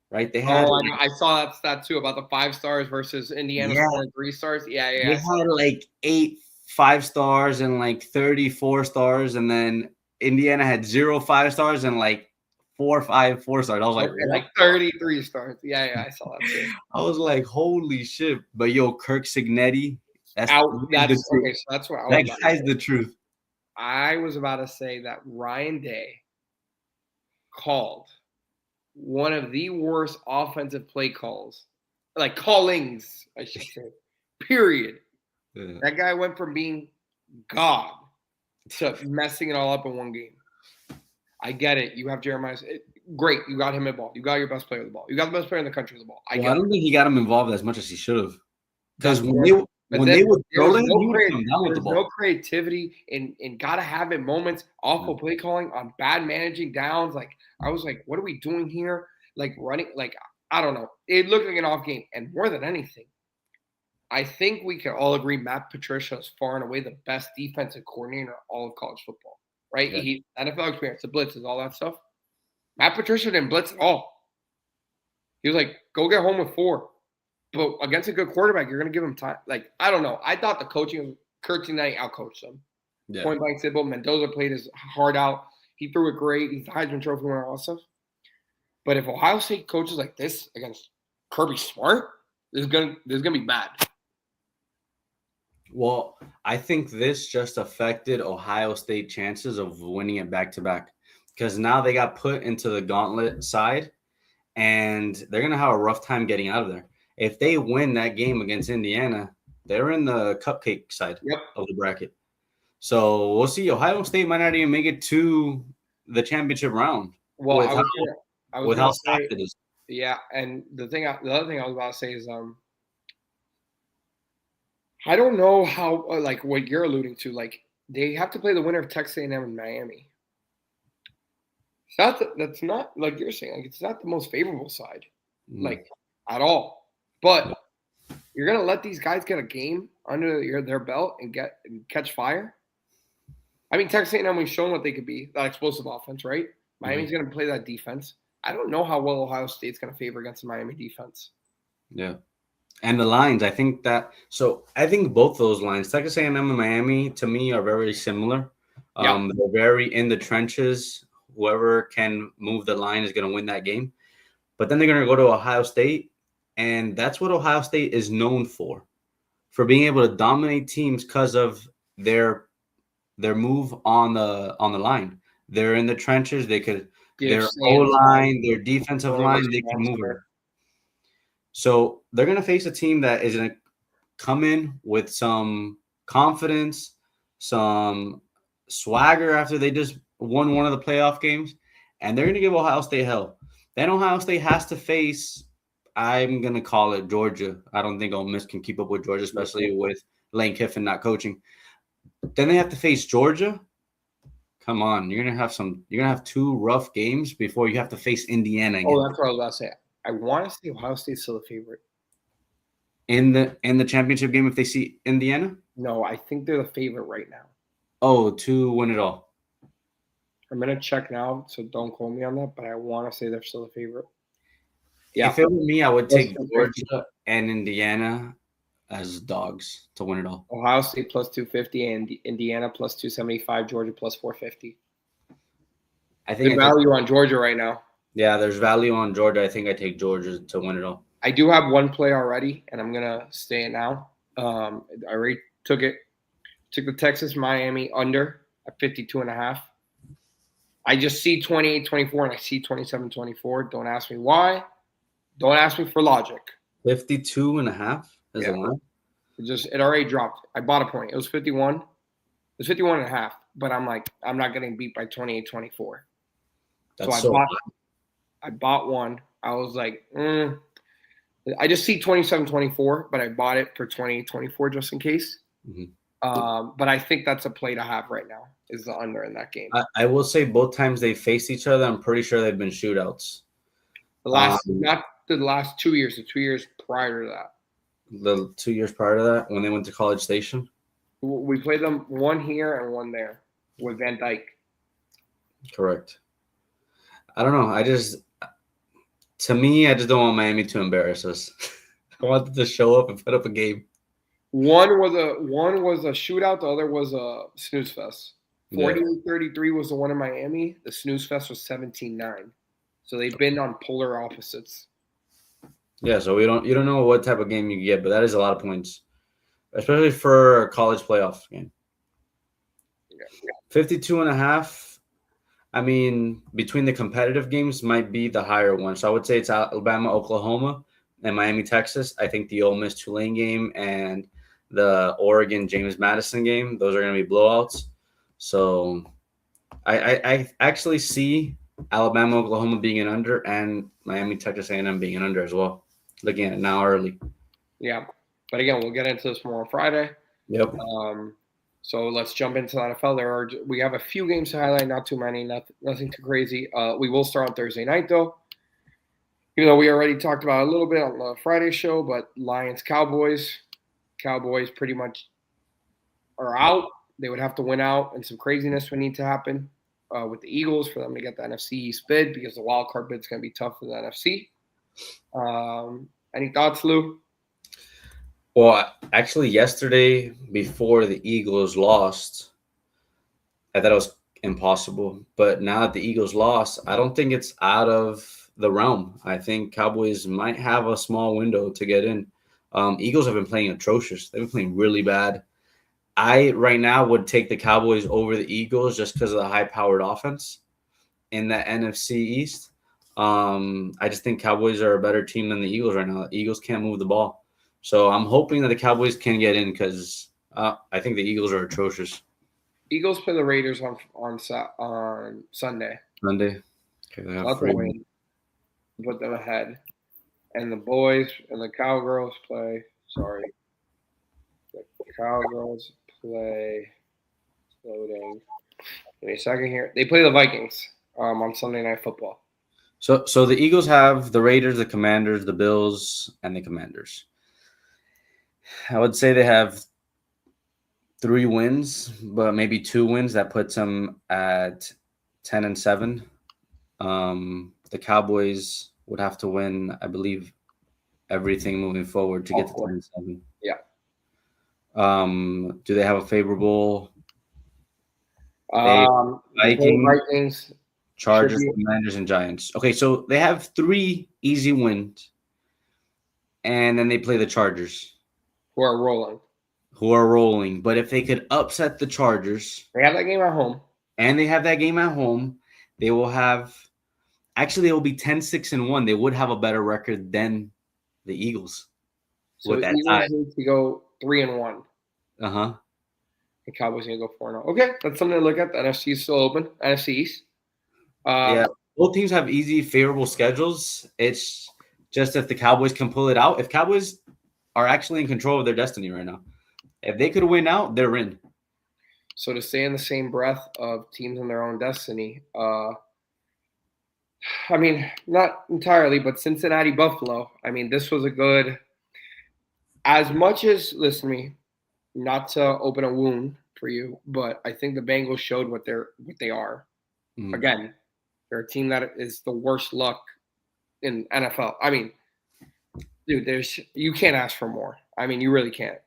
Right? They had. Oh, I saw that stat too about the 5 stars versus Indiana 3 stars. Yeah. They had like 8 5-stars and like 34 stars, and then Indiana had 0 5-stars and like 4 or 5 4-stars. I was like 33 stars. Yeah, I saw that too. I was like, holy shit! But yo, Kirk Cignetti, that's okay. So that's what that guy's the truth. I was about to say that Ryan Day called one of the worst offensive play calls, like callings, I should say, period. Yeah. That guy went from being God to messing it all up in one game. I get it. You have Jeremiah. Great. You got him involved. You got your best player of the ball. You got the best player in the country of the ball. I don't think he got him involved as much as he should have. Because when they would throw it, he would come down with the ball. No creativity and gotta have it moments, awful play calling on bad managing downs. Like I was like, what are we doing here? Like running, like I don't know. It looked like an off game. And more than anything, I think we can all agree Matt Patricia is far and away the best defensive coordinator in all of college football. Right? Yeah. He NFL experience, the blitzes, all that stuff. Matt Patricia didn't blitz at all. He was like, go get home with 4. But against a good quarterback, you're going to give him time. Like, I don't know. I thought the coaching of Kirk Cignetti outcoached them. Yeah. Point blank simple. Mendoza played his heart out. He threw it great. He's the Heisman Trophy winner, all that stuff. But if Ohio State coaches like this against Kirby Smart, this is gonna be bad. Well, I think this just affected Ohio State chances of winning it back-to-back. Because now they got put into the gauntlet side, and they're going to have a rough time getting out of there. If they win that game against Indiana, they're in the cupcake side of the bracket. So we'll see. Ohio State might not even make it to the championship round. Well, with how stacked it is. Yeah, and the other thing I was about to say is, I don't know how, like what you're alluding to, like they have to play the winner of Texas A&M and Miami. That's not like you're saying. Like it's not the most favorable side, like at all. But you're gonna let these guys get a game under their belt and catch fire. I mean, Texas A&M, we've shown what they could be, that explosive offense, right? Miami's gonna play that defense. I don't know how well Ohio State's gonna favor against the Miami defense. Yeah, and the lines, I think both those lines, Texas A&M and Miami, to me are very similar. They're very in the trenches. Whoever can move the line is going to win that game. But then they're going to go to Ohio State, and that's what Ohio State is known for for being able to dominate teams because of their move on the line. They're in the trenches. They could their O line, their defensive line, they can move it. So they're gonna face a team that is gonna come in with some confidence, some swagger after they just won one of the playoff games, and they're gonna give Ohio State hell. Then Ohio State has to face, I'm gonna call it Georgia. I don't think Ole Miss can keep up with Georgia, especially with Lane Kiffin not coaching. Then they have to face Georgia. Come on, you're gonna have two rough games before you have to face Indiana again. Oh, that's what I was about to say. I want to see Ohio State still a favorite in the championship game if they see Indiana. No, I think they're the favorite right now. Oh, to win it all. I'm gonna check now, so don't quote me on that. But I want to say they're still the favorite. Yeah. If it were me, I would take Georgia and Indiana as dogs to win it all. Ohio State plus 250 and Indiana plus 275, Georgia plus 450. I think there's value on Georgia right now. Yeah, there's value on Georgia. I think I take Georgia to win it all. I do have one play already, and I'm gonna stay it now. I already took it. Took the Texas Miami under at 52.5. I just see 28-24 and I see 27-24. Don't ask me why. Don't ask me for logic. 52.5 is a line. It already dropped. I bought a point. It was 51. It was 51.5. But I'm like, I'm not getting beat by 28-24. I bought one. I was like, I just see 27-24, but I bought it for 28-24 just in case. Mm-hmm. But I think that's a play to have right now, is the under in that game. I will say both times they faced each other, I'm pretty sure they've been shootouts. Not the last 2 years, the 2 years prior to that. The 2 years prior to that, when they went to College Station? We played them one here and one there with Van Dyke. Correct. I don't know. I just don't want Miami to embarrass us. I want them to show up and put up a game. One was a shootout. The other was a snooze fest. 40-33 was the one in Miami. The snooze fest was 17-9. So they've been on polar opposites. Yeah, so you don't know what type of game you get, but that is a lot of points, especially for a college playoff game. 52.5. I mean, between the competitive games might be the higher one. So I would say it's Alabama, Oklahoma, and Miami, Texas. I think the Ole Miss Tulane game and the Oregon James Madison game, those are going to be blowouts. So I actually see Alabama, Oklahoma being an under, and Miami, Texas A&M being an under as well. Looking at it now early. Yeah, but again, we'll get into this more on Friday. Yep. So let's jump into the NFL. We have a few games to highlight, not too many, nothing too crazy. We will start on Thursday night though. Even though we already talked about it a little bit on the Friday show, but Lions, Cowboys pretty much are out. They would have to win out, and some craziness would need to happen with the Eagles for them to get the NFC East bid, because the wild card bid is going to be tough for the NFC. Any thoughts, Lou? Well, actually, yesterday before the Eagles lost, I thought it was impossible. But now that the Eagles lost, I don't think it's out of the realm. I think Cowboys might have a small window to get in. Eagles have been playing atrocious. They've been playing really bad. I right now would take the Cowboys over the Eagles just because of the high-powered offense in the NFC East. I just think Cowboys are a better team than the Eagles right now. The Eagles can't move the ball. So I'm hoping that the Cowboys can get in because I think the Eagles are atrocious. Eagles play the Raiders on Sunday. Monday. Okay, they have win. Put them ahead. And the boys and the Cowgirls play. Sorry. The Cowgirls play. Loading. Give me a second here. They play the Vikings on Sunday Night Football. So the Eagles have the Raiders, the Commanders, the Bills, and the Commanders. I would say they have 3 wins, but maybe 2 wins. That puts them at 10-7. The Cowboys would have to win, I believe, everything moving forward to get to 10-7. Yeah. Do they have a favorable Vikings, Chargers, Commanders, and Giants? Okay, so they have 3 easy wins, and then they play the Chargers, who are rolling. who are rolling. But if they could upset the Chargers, They have that game at home. And they have that game at home, they will have actually it will be 10-6-1. They would have a better record than the Eagles. So the Eagles need to go 3-1. Uh-huh. The Cowboys need to go 4-0. Okay, that's something to look at. The NFC is still open. NFC East. Yeah, both teams have easy, favorable schedules. It's just if the Cowboys can pull it out. If Cowboys are actually in control of their destiny right now, if they could win out, they're in. So to stay in the same breath of teams in their own destiny, I mean, not entirely, but Cincinnati, Buffalo. I mean, this was a good. As much as, listen to me, not to open a wound for you, but I think the Bengals showed what they are. Mm. Again, they're a team that is the worst luck in NFL. I mean, dude, you can't ask for more. I mean, you really can't.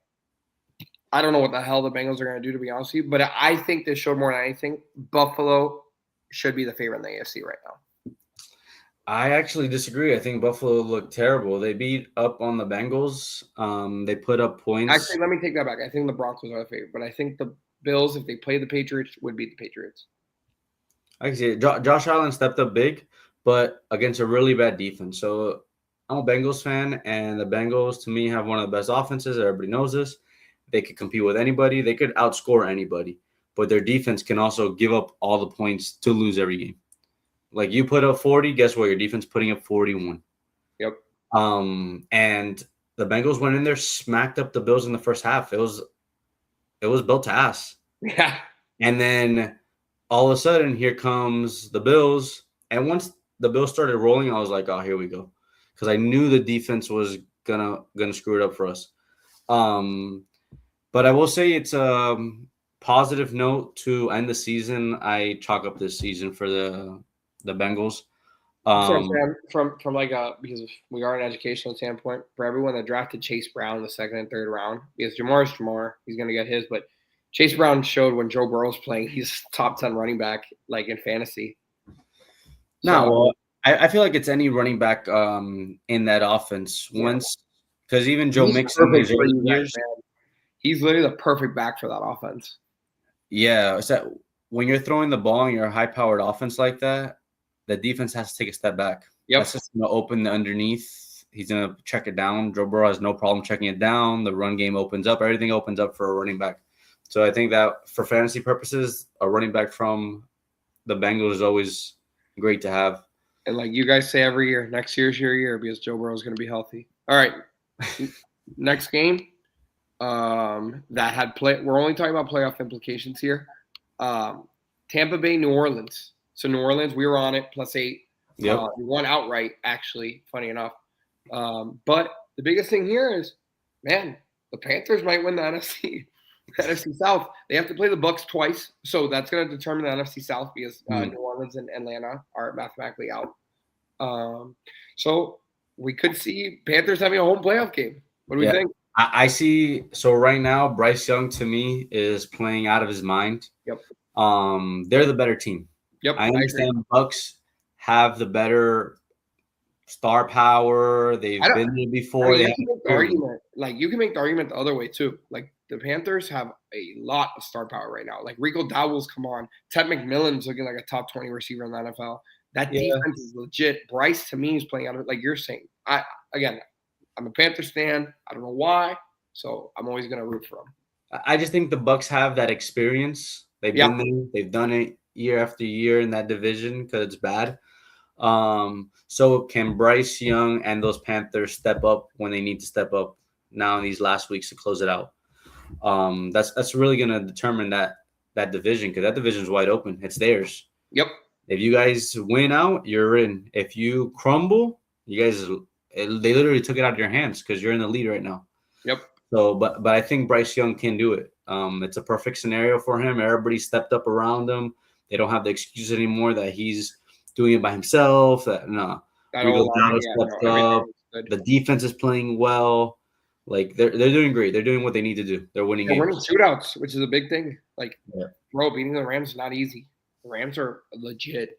I don't know what the hell the Bengals are going to do, to be honest with you, but I think they showed more than anything. Buffalo should be the favorite in the AFC right now. I actually disagree. I think Buffalo looked terrible. They beat up on the Bengals. They put up points. Actually, let me take that back. I think the Broncos are the favorite, but I think the Bills, if they play the Patriots, would beat the Patriots. I can see it. Josh Allen stepped up big, but against a really bad defense. So I'm a Bengals fan, and the Bengals, to me, have one of the best offenses. Everybody knows this. They could compete with anybody. They could outscore anybody, but their defense can also give up all the points to lose every game. Like you put up 40, guess what? Your defense putting up 41. Yep. And the Bengals went in there, smacked up the Bills in the first half. It was built to ass. Yeah. And then all of a sudden, here comes the Bills. And once the Bills started rolling, I was like, oh, here we go. Because I knew the defense was gonna screw it up for us. But I will say it's a positive note to end the season. I chalk up this season for the Bengals. From like because we are an educational standpoint, for everyone that drafted Chase Brown in the second and third round, because Jamar is Jamar, he's going to get his, but Chase Brown showed when Joe Burrow's playing, he's top 10 running back, like in fantasy. Well, I feel like it's any running back in that offense. Once, because even Joe Mixon, his early years, he's literally the perfect back for that offense. Yeah, so when you're throwing the ball in your high-powered offense like that, the defense has to take a step back. Yep. That's just going to open the underneath. He's going to check it down. Joe Burrow has no problem checking it down. The run game opens up. Everything opens up for a running back. So I think that for fantasy purposes, a running back from the Bengals is always great to have. And like you guys say every year, next year's your year because Joe Burrow is going to be healthy. All right. Next game that had play. We're only talking about playoff implications here. Tampa Bay, New Orleans. So New Orleans, we were on it, +8. Yep. We won outright, actually, funny enough. But the biggest thing here is, man, the Panthers might win the NFC South. They have to play the Bucs twice, so that's going to determine the NFC South because New Orleans and Atlanta are mathematically out. So we could see Panthers having a home playoff game. What do we think? I see. So right now, Bryce Young to me is playing out of his mind. Yep. They're the better team. Yep. I understand Bucs have the better star power. They've been there before. You can make the argument the other way too. Like the Panthers have a lot of star power right now. Like Rico Dowdle's come on. Ted McMillan's looking like a top 20 receiver in the NFL. That defense is legit. Bryce to me is playing out of it, like you're saying. I'm a Panthers fan. I don't know why, so I'm always gonna root for them. I just think the Bucs have that experience. They've been there. They've done it year after year in that division because it's bad. So can Bryce Young and those Panthers step up when they need to step up now in these last weeks to close it out? That's really going to determine that division because that division is wide open. It's theirs. Yep. If you guys win out, you're in. If you crumble, you guys they literally took it out of your hands because you're in the lead right now. Yep. So, but I think Bryce Young can do it. It's a perfect scenario for him. Everybody stepped up around him. They don't have the excuse anymore that he's doing it by himself. The defense is playing well. Like they're doing great. They're doing what they need to do. They're winning. They're winning shootouts, which is a big thing. Like, beating the Rams is not easy. The Rams are legit.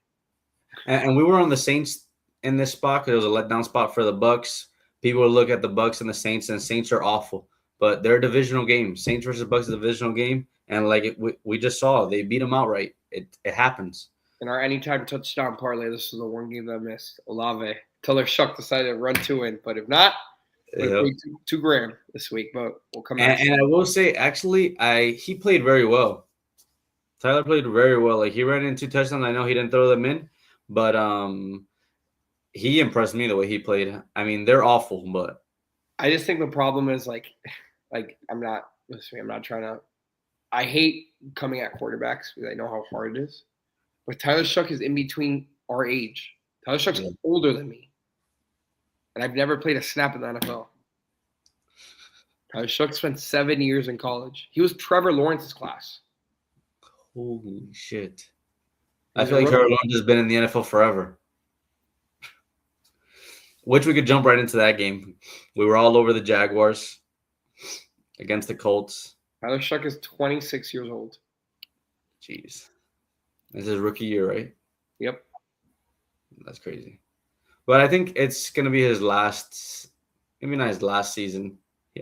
And we were on the Saints in this spot because it was a letdown spot for the Bucs. People would look at the Bucs and the Saints are awful. but they're a divisional game. Saints versus Bucks is a divisional game, and like we just saw, they beat them outright. It happens. In our anytime touchdown parlay, this is the one game that I missed. Olave. Taylor Shuck decided to run 2 in, but if not, we'll pay $2,000 this week. But we'll come back. And I will say, actually, he played very well. Tyler played very well. Like he ran in 2 touchdowns. I know he didn't throw them in, but he impressed me the way he played. I mean, they're awful, but I just think the problem is like I'm not trying to. I hate coming at quarterbacks because I know how hard it is. But Tyler Shuck is in between our age. Tyler Shuck's older than me, and I've never played a snap in the NFL. Tyler Shuck spent 7 years in college. He was Trevor Lawrence's class. Holy shit! I feel like Trevor Lawrence has been in the NFL forever. Which we could jump right into that game. We were all over the Jaguars against the Colts. Tyler Shuck is 26 years old. Jeez. This is his rookie year, right? Yep. That's crazy. But I think it's going to be his last, maybe not his last season.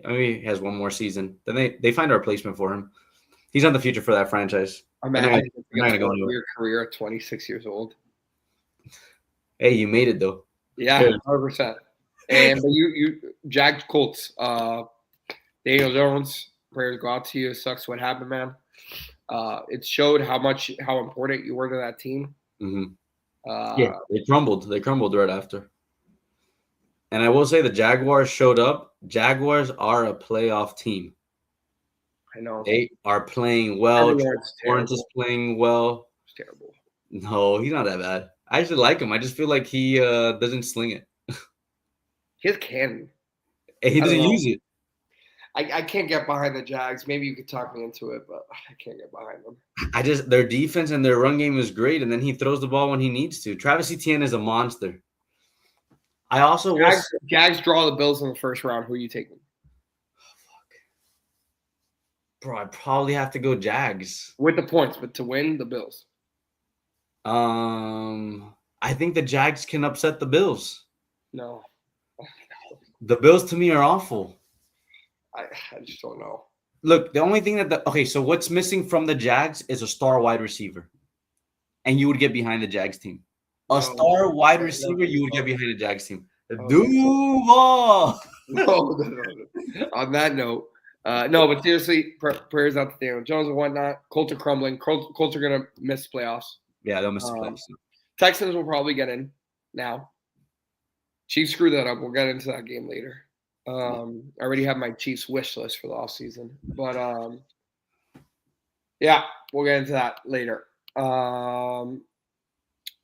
Maybe he has one more season. Then they find a replacement for him. He's not the future for that franchise. I'm not going to go into your career at 26 years old. Hey, you made it, though. Yeah, 100%. And but you Jags Colts. Daniel Jones, prayers go out to you. It sucks what happened, man. It showed how important you were to that team. Mm-hmm. Yeah, they crumbled. They crumbled right after. And I will say the Jaguars showed up. Jaguars are a playoff team. I know. They are playing well. Lawrence is playing well. It's terrible. No, he's not that bad. I actually like him. I just feel like he doesn't sling it. He has cannon. He doesn't use it. I can't get behind the Jags. Maybe you could talk me into it, but I can't get behind them. Their defense and their run game is great, and then he throws the ball when he needs to. Travis Etienne is a monster. I also Jags draw the Bills in the first round. Who are you taking? Bro, I probably have to go Jags. With the points, but to win, the Bills. I think the Jags can upset the Bills. No. The Bills to me are awful. I just don't know. Look, the only thing so what's missing from the Jags is a star wide receiver. And you would get behind the Jags team. A star wide receiver, you would get behind the Jags team. Duval! No. On that note, no, but seriously, prayers out to Daniel Jones and whatnot. Colts are crumbling. Colts are going to miss playoffs. Yeah, they'll miss the playoffs. Texans will probably get in now. Chiefs screwed that up. We'll get into that game later. I already have my Chiefs wish list for the offseason. But, yeah, we'll get into that later.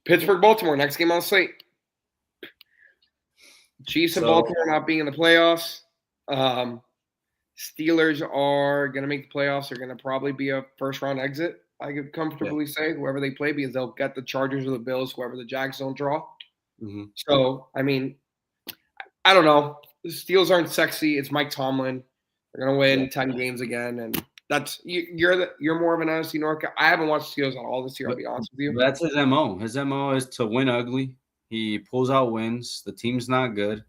Pittsburgh, Baltimore, next game on the slate. Chiefs and Baltimore not being in the playoffs. Steelers are going to make the playoffs. They're going to probably be a first-round exit, I could comfortably say, whoever they play, because they'll get the Chargers or the Bills, whoever the Jags don't draw. Mm-hmm. So, I mean, I don't know. The Steelers aren't sexy. It's Mike Tomlin. They're going to win 10 games again, and that's you're more of an NFC North guy. I haven't watched Steelers at all this year, I'll be honest with you. That's his MO. His MO is to win ugly. He pulls out wins. The team's not good.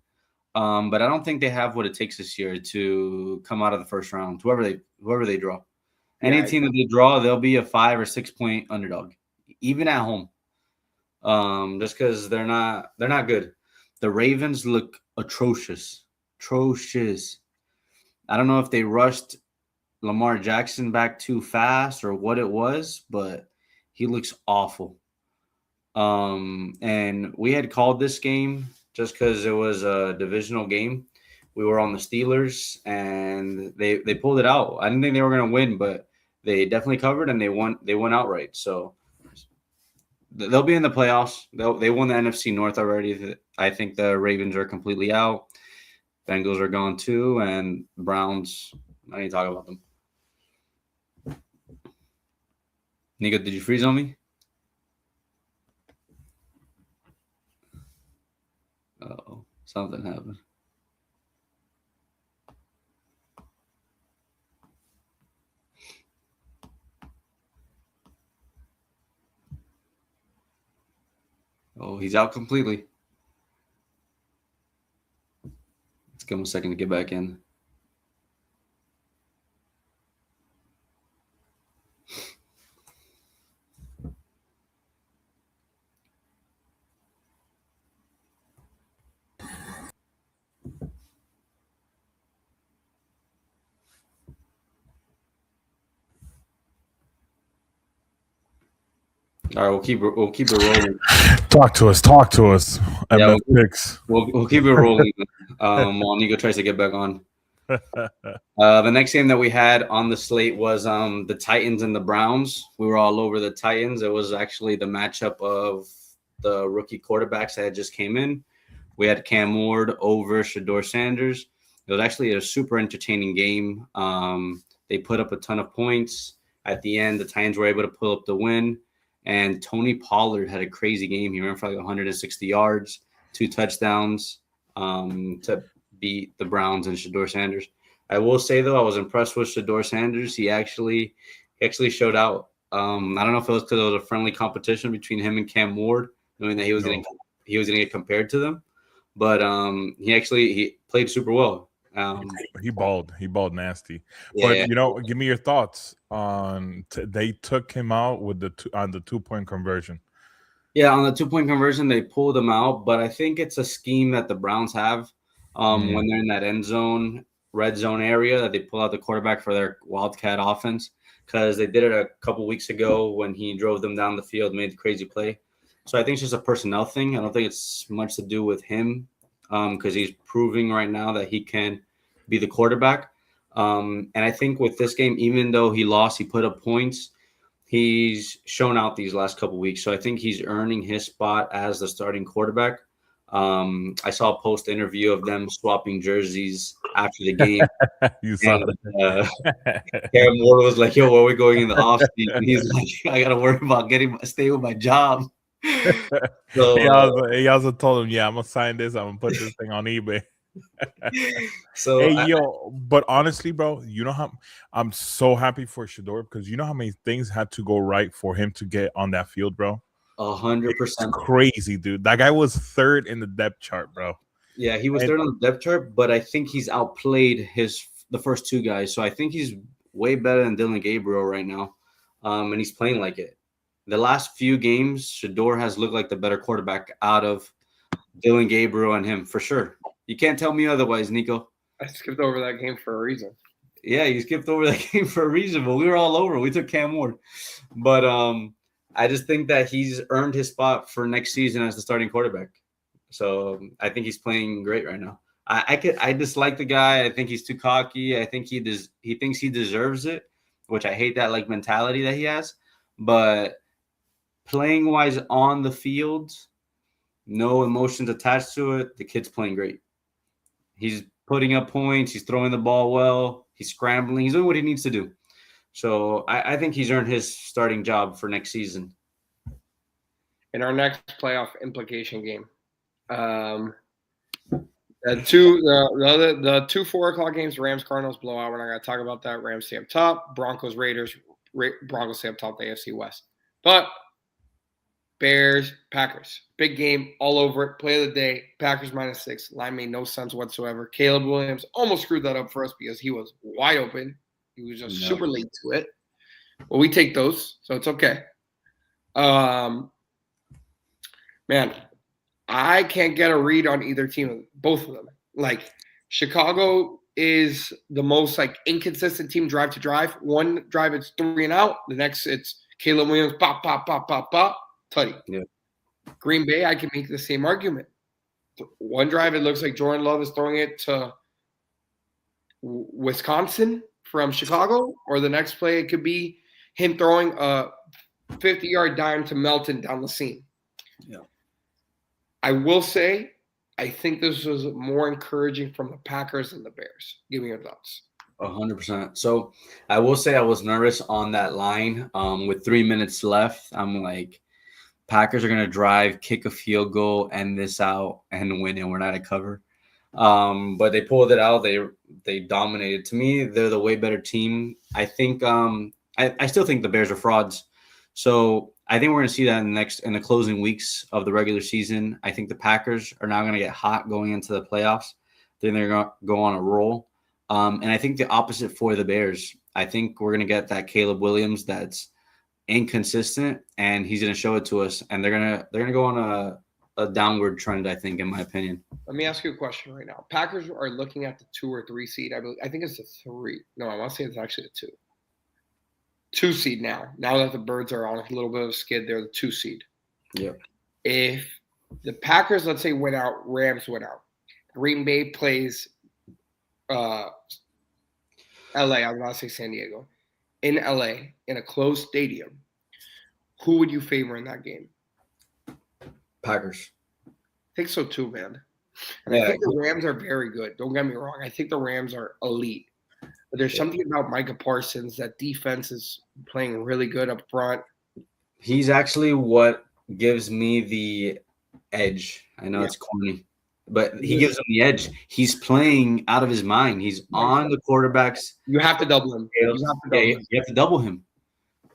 But I don't think they have what it takes this year to come out of the first round, whoever they draw. Any team that they draw, they'll be a 5 or 6 point underdog, even at home. Just because they're not good. The Ravens look atrocious. I don't know if they rushed Lamar Jackson back too fast or what it was, but he looks awful. And we had called this game just because it was a divisional game. We were on the Steelers, and they pulled it out. I didn't think they were going to win, but they definitely covered, and they won outright. So they'll be in the playoffs. They won the NFC North already. I think the Ravens are completely out. Bengals are gone too, and Browns, I need to talk about them. Nico, did you freeze on me? Uh-oh, something happened. Oh, he's out completely. Let's give him a second to get back in. All right, we'll keep it rolling. Talk to us. Yeah, picks. We'll keep it rolling. While Nico tries to get back on. The next game that we had on the slate was the Titans and the Browns. We were all over the Titans. It was actually the matchup of the rookie quarterbacks that had just came in. We had Cam Ward over Shedeur Sanders. It was actually a super entertaining game. They put up a ton of points. At the end, the Titans were able to pull up the win. And Tony Pollard had a crazy game. He ran for like 160 yards, 2 touchdowns to beat the Browns and Shedeur Sanders. I will say, though, I was impressed with Shedeur Sanders. He actually showed out. I don't know if it was because it was a friendly competition between him and Cam Ward, knowing that he was going to get compared to them. But he played super well. He balled nasty. Yeah. But give me your thoughts on they took him out with on the 2-point conversion. Yeah, on the 2-point conversion they pulled him out, but I think it's a scheme that the Browns have when they're in that red zone area, that they pull out the quarterback for their Wildcat offense, because they did it a couple weeks ago when he drove them down the field, made the crazy play. So I think it's just a personnel thing. I don't think it's much to do with him because he's proving right now that he can be the quarterback. And I think with this game, even though he lost, he put up points. He's shown out these last couple weeks. So I think he's earning his spot as the starting quarterback. I saw a post interview of them swapping jerseys after the game. You saw that. Cam Ward was like, "Yo, where are we going in the offseason?" He's like, "I got to worry about staying with my job." So he also told him, "Yeah, I'm gonna sign this. I'm gonna put this thing on eBay." So hey, but honestly, bro, you know how I'm so happy for Shedeur, because you know how many things had to go right for him to get on that field, bro. 100%. Crazy, dude. That guy was third in the depth chart, bro. Yeah, he was third on the depth chart, but I think he's outplayed the first 2 guys. So I think he's way better than Dillon Gabriel right now, and he's playing like it. The last few games, Shedeur has looked like the better quarterback out of Dillon Gabriel and him, for sure. You can't tell me otherwise, Nico. I skipped over that game for a reason. Yeah, you skipped over that game for a reason, but we were all over. We took Cam Ward. But I just think that he's earned his spot for next season as the starting quarterback. So I think he's playing great right now. I dislike the guy. I think he's too cocky. I think he thinks he deserves it, which I hate that like mentality that he has. But playing wise on the field, no emotions attached to it. The kid's playing great. He's putting up points. He's throwing the ball well. He's scrambling. He's doing what he needs to do. So I think he's earned his starting job for next season. In our next playoff implication game, the 2 4:00 games, Rams Cardinals blowout. We're not going to talk about that. Rams stay up top. Broncos Raiders. Broncos stay up top. The AFC West. But Bears, Packers. Big game all over it. Play of the day. Packers -6. Line made no sense whatsoever. Caleb Williams almost screwed that up for us because he was wide open. He was just super late to it. Well, we take those, so it's okay. Man, I can't get a read on either team, both of them. Like, Chicago is the most like inconsistent team drive to drive. One drive it's 3 and out. The next it's Caleb Williams, pop, pop, pop, pop, pop. Tutty. Yeah. Green Bay, I can make the same argument. One drive, it looks like Jordan Love is throwing it to Wisconsin from Chicago, or the next play, it could be him throwing a 50-yard dime to Melton down the seam. Yeah. I will say, I think this was more encouraging from the Packers than the Bears. Give me your thoughts. 100%. So I will say I was nervous on that line. With 3 minutes left, I'm like, Packers are going to drive, kick a field goal, end this out, and win, and we're not at cover. But they pulled it out. They dominated. To me, they're the way better team. I think I still think the Bears are frauds. So I think we're going to see that in the closing weeks of the regular season. I think the Packers are now going to get hot going into the playoffs. Then they're going to go on a roll. And I think the opposite for the Bears. I think we're going to get that Caleb Williams that's inconsistent, and he's going to show it to us. And they're going to go on a downward trend, I think, in my opinion. Let me ask you a question right now. Packers are looking at the 2 or 3 seed. I think it's a 3. No, I want to say it's actually a 2. 2 seed now. Now that the Birds are on a little bit of a skid, they're the 2 seed. Yep. If the Packers, let's say, win out, Rams win out, Green Bay plays LA, I was about to say San Diego, in LA, in a closed stadium, who would you favor in that game? Packers. I think so too, man. And I think the Rams are very good. Don't get me wrong. I think the Rams are elite. But there's something about Micah Parsons. That defense is playing really good up front. He's actually what gives me the edge. I know it's corny, but he gives him the edge. He's playing out of his mind. He's on the quarterbacks. You have to double him. You have to double him.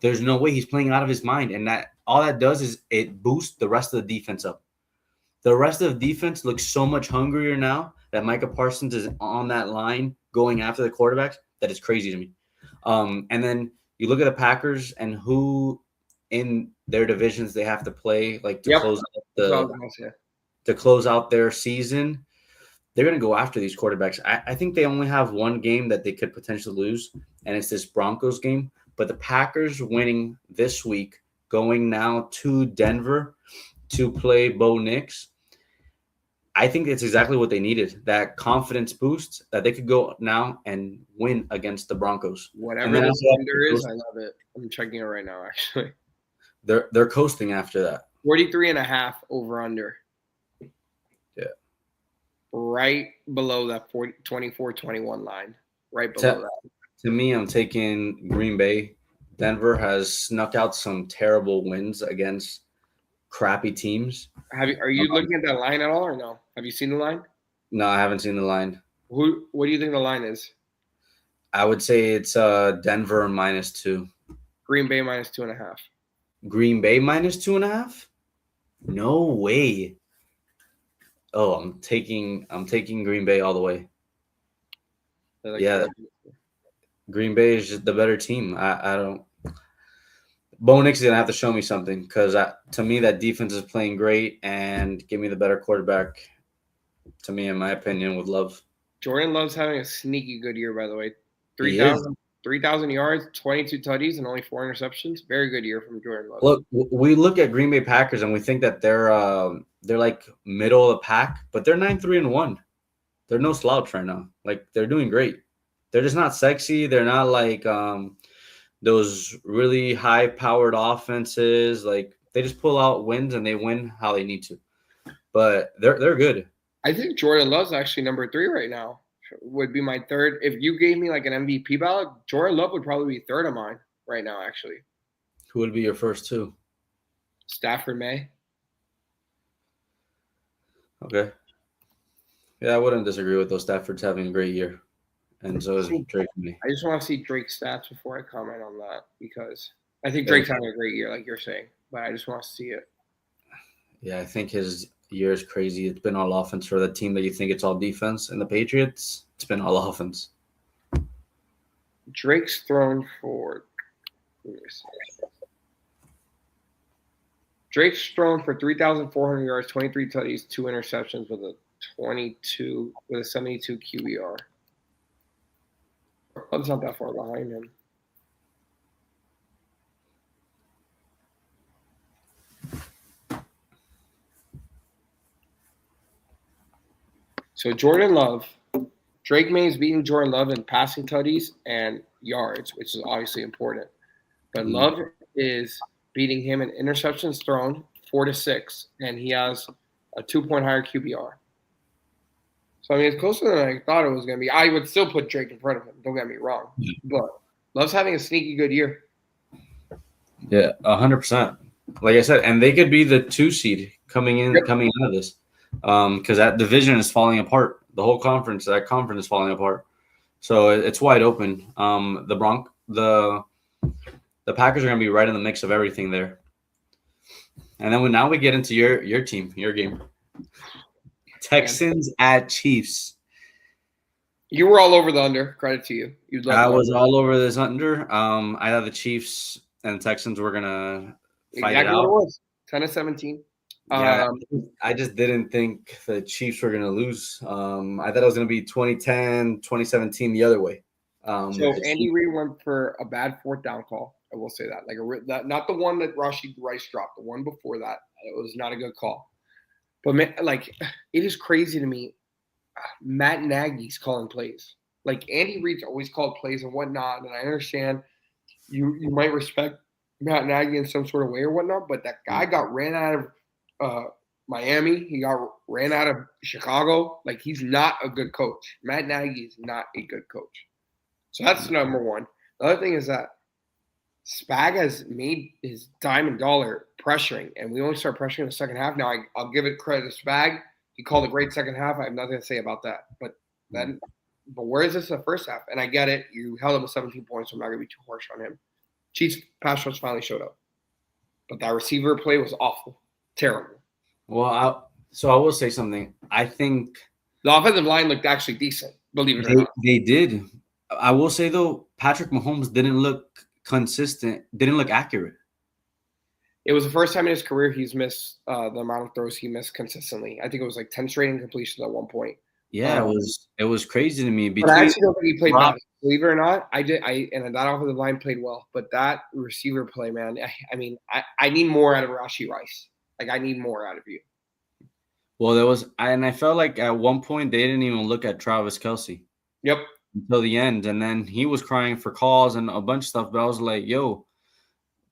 There's no way he's playing out of his mind. And that all that does is it boosts the rest of the defense up. The rest of the defense looks so much hungrier now that Micah Parsons is on that line going after the quarterbacks that it's crazy to me. And then you look at the Packers and who in their divisions they have to play like to close out their season. They're going to go after these quarterbacks. I think they only have one game that they could potentially lose, and it's this Broncos game. But the Packers winning this week, going now to Denver to play Bo Nix, I think it's exactly what they needed. That confidence boost that they could go now and win against the Broncos. Whatever the under is, I love it. I'm checking it right now, actually. They're coasting after that. 43.5 over under. Yeah. Right below that 24-21 line. Right below that. To me, I'm taking Green Bay. Denver has snuck out some terrible wins against crappy teams. Are you looking at that line at all or no? Have you seen the line? No, I haven't seen the line. What do you think the line is? I would say it's Denver -2. Green Bay -2.5. Green Bay -2.5? No way. Oh, I'm taking Green Bay all the way. Green Bay is just the better team. I don't. Bo Nix is gonna have to show me something because to me that defense is playing great and give me the better quarterback. To me, in my opinion, with Love. Jordan Love's having a sneaky good year, by the way. 3,000 yards, 22 tutties, and only 4 interceptions. Very good year from Jordan Love. Look, we look at Green Bay Packers and we think that they're like middle of the pack, but they're 9-3-1. They're no slouch right now. Like they're doing great. They're just not sexy. They're not like those really high-powered offenses. Like they just pull out wins and they win how they need to. But they're good. I think Jordan Love's actually number 3 right now. Would be my third. If you gave me like an MVP ballot, Jordan Love would probably be third of mine right now, actually. Who would be your first 2? Stafford May. Okay. Yeah, I wouldn't disagree with those. Stafford's having a great year. And so is Drake for me. I just want to see Drake's stats before I comment on that because I think Drake's having a great year, like you're saying, but I just want to see it. Yeah, I think his year is crazy. It's been all offense for the team that you think it's all defense. And the Patriots, it's been all offense. Drake's thrown for 3,400 yards, 23 tutties, 2 interceptions with a 72 QBR. That's not that far behind him. So Jordan Love, Drake May is beating Jordan Love in passing tutties and yards, which is obviously important. But Love is beating him in interceptions thrown 4-6, and he has a 2-point higher QBR. So I mean, it's closer than I thought it was going to be. I would still put Drake in front of him. Don't get me wrong, but Love's having a sneaky good year. Yeah, 100%. Like I said, and they could be the 2 seed coming out of this. Because that division is falling apart. The whole conference, that conference is falling apart. So it's wide open. The Packers are going to be right in the mix of everything there. And then now we get into your team, your game. Texans at Chiefs. You were all over the under. Credit to you. I was all over this under. I thought the Chiefs and the Texans were going to fight it out. What it was. 10-17. Yeah, I just didn't think the Chiefs were going to lose. I thought it was going to be 2010, 2017 the other way. So Andy Reid went for a bad 4th down call. I will say that. Not the one that Rashee Rice dropped. The one before that, it was not a good call. But man, like, it is crazy to me. Matt Nagy's calling plays. Like, Andy Reid's always called plays and whatnot, and I understand you might respect Matt Nagy in some sort of way or whatnot, but that guy got ran out of Miami. He got ran out of Chicago. Like, he's not a good coach. Matt Nagy is not a good coach. So that's number one. The other thing is that Spag has made his dime and dollar pressuring, and we only start pressuring in the second half. Now, I'll give it credit to Spag. He called a great second half. I have nothing to say about that. But where is this in the first half? And I get it. You held him with 17 points, so I'm not going to be too harsh on him. Chiefs pass rush finally showed up. But that receiver play was awful. Terrible. Well, I will say something. I think the offensive line looked actually decent, believe it or not. They did. I will say, though, Patrick Mahomes didn't look consistent, didn't look accurate. It was the first time in his career he's missed the amount of throws he missed consistently. I think it was like 10 straight incompletions at one point. Yeah, it was crazy to me. But I actually don't think he played bad. Believe it or not, and that offensive line played well. But that receiver play, man, I mean, I need more out of Rashee Rice. Like, I need more out of you. Well, I felt like at one point they didn't even look at Travis Kelce. Yep. Until the end, and then he was crying for calls and a bunch of stuff. But I was like, "Yo,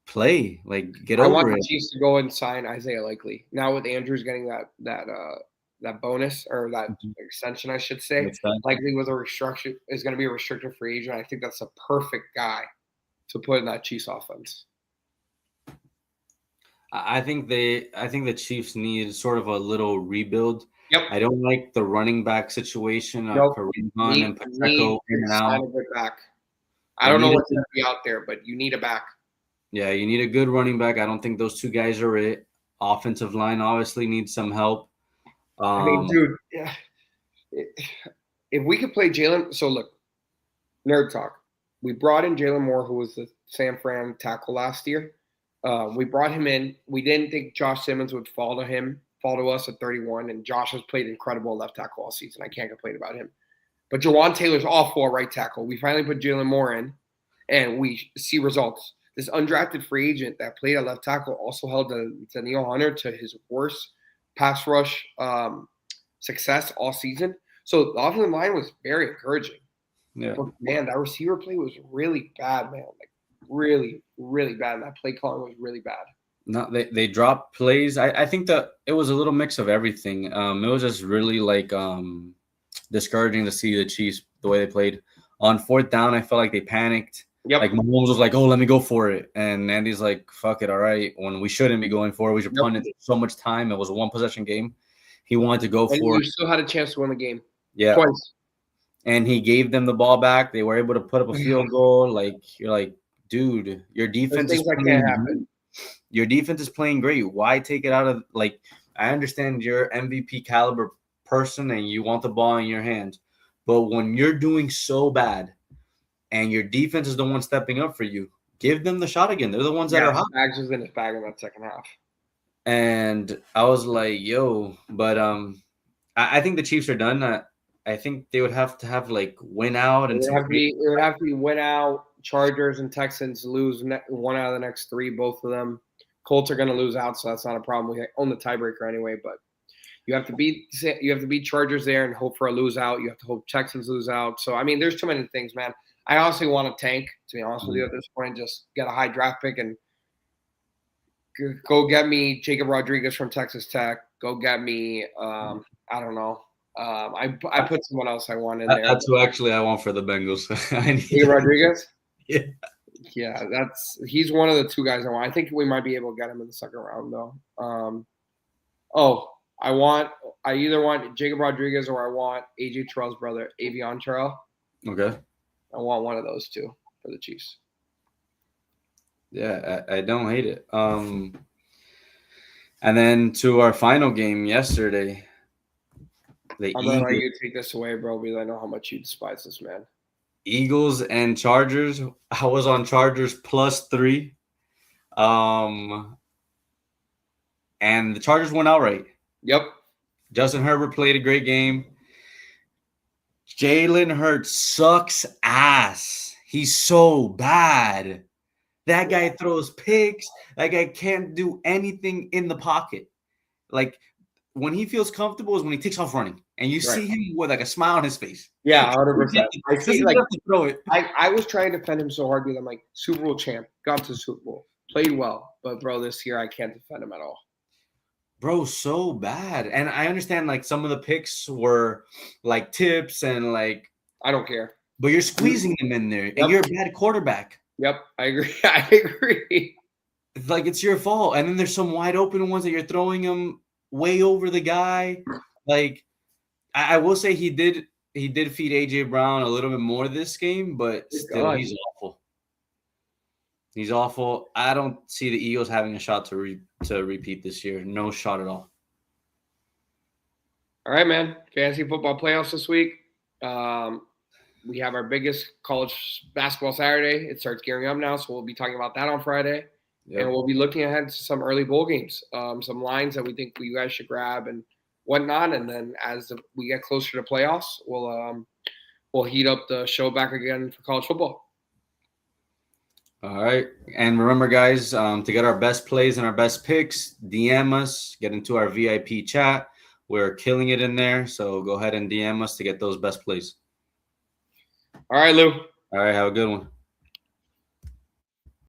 play, like, get over it." I want the Chiefs to go and sign Isaiah Likely now with Andrews getting that bonus or that extension, I should say. Likely was is going to be a restricted free agent. I think that's a perfect guy to put in that Chiefs offense. I think the Chiefs need sort of a little rebuild. Yep. I don't like the running back situation of Kareem Hunt and Pacheco in and out. I don't know what's going to be out there, but you need a back. Yeah, you need a good running back. I don't think those two guys are it. Offensive line obviously needs some help. I mean, dude, if we could play Jalen. So look, nerd talk. We brought in Jalen Moore, who was the San Fran tackle last year. We brought him in. We didn't think Josh Simmons would fall to us at 31, and Josh has played incredible left tackle all season. I can't complain about him. But Jawan Taylor's awful at right tackle. We finally put Jalen Moore in, and we see results. This undrafted free agent that played at left tackle also held Danielle Hunter to his worst pass rush success all season. So the offensive line was very encouraging. Yeah. But man, that receiver play was really bad, man. Like, really, really bad. That play calling was really bad. No, they dropped plays. I think that it was a little mix of everything. It was just really like discouraging to see the Chiefs the way they played. On fourth down, I felt like they panicked. Yep. Like Mahomes was like, "Oh, let me go for it," and Andy's like, "Fuck it, all right." When we shouldn't be going for it, we should punt it. So much time. It was a one possession game. He wanted to go for it. You still had a chance to win the game. Yeah. Twice. And he gave them the ball back. They were able to put up a field goal. Like, you're like, dude, your defense is playing great. Your defense is playing great. Why take it out of, like, I understand you're MVP caliber person and you want the ball in your hands. But when you're doing so bad and your defense is the one stepping up for you, give them the shot again. They're the ones that are hot. Max was in his bag in that second half. And I was like, yo, but I think the Chiefs are done. I think they would have to have like win out. And it would have to be win out. Chargers and Texans lose one out of the next three, both of them. Colts are going to lose out, so that's not a problem. We own the tiebreaker anyway, but you have to beat Chargers there and hope for a lose out. You have to hope Texans lose out. So I mean, there's too many things, man. I honestly want to tank, to be honest with you, at this point. Just get a high draft pick and go get me Jacob Rodriguez from Texas Tech. Go get me I don't know. I put someone else I want in there. That's who actually I want for the Bengals. Jacob Rodriguez? Yeah. Yeah, he's one of the two guys I want. I think we might be able to get him in the second round though. I either want Jacob Rodriguez or I want AJ Terrell's brother, Avion Terrell. Okay. I want one of those two for the Chiefs. Yeah, I don't hate it. And then to our final game yesterday. I'm gonna let you take this away, bro, because I know how much you despise this man. Eagles and Chargers. I was on Chargers +3. And the Chargers went outright. Yep. Justin Herbert played a great game. Jalen Hurts sucks ass. He's so bad. That guy throws picks. That guy can't do anything in the pocket. Like when he feels comfortable is when he takes off running, and you see him with like a smile on his face. Yeah, 100%. I see. Like throw it. I was trying to defend him so hard because I'm like Super Bowl champ, got to the Super Bowl, played well, but bro, this year I can't defend him at all. Bro, so bad. And I understand like some of the picks were like tips and like I don't care. But you're squeezing them in there, and you're a bad quarterback. Yep, I agree. I agree. It's like it's your fault. And then there's some wide open ones that you're throwing them way over the guy. Like I will say he did feed AJ Brown a little bit more this game, but still he's awful. He's awful. I don't see the Eagles having a shot to repeat this year. No shot at all. All right, man. Fantasy football playoffs this week. We have our biggest college basketball Saturday. It starts gearing up now, so we'll be talking about that on Friday. Yep. And we'll be looking ahead to some early bowl games, some lines that we think you guys should grab and whatnot. And then as we get closer to playoffs, we'll heat up the show back again for college football. All right. And remember, guys, to get our best plays and our best picks, DM us, get into our VIP chat. We're killing it in there, so go ahead and DM us to get those best plays. All right, Lou. All right, have a good one.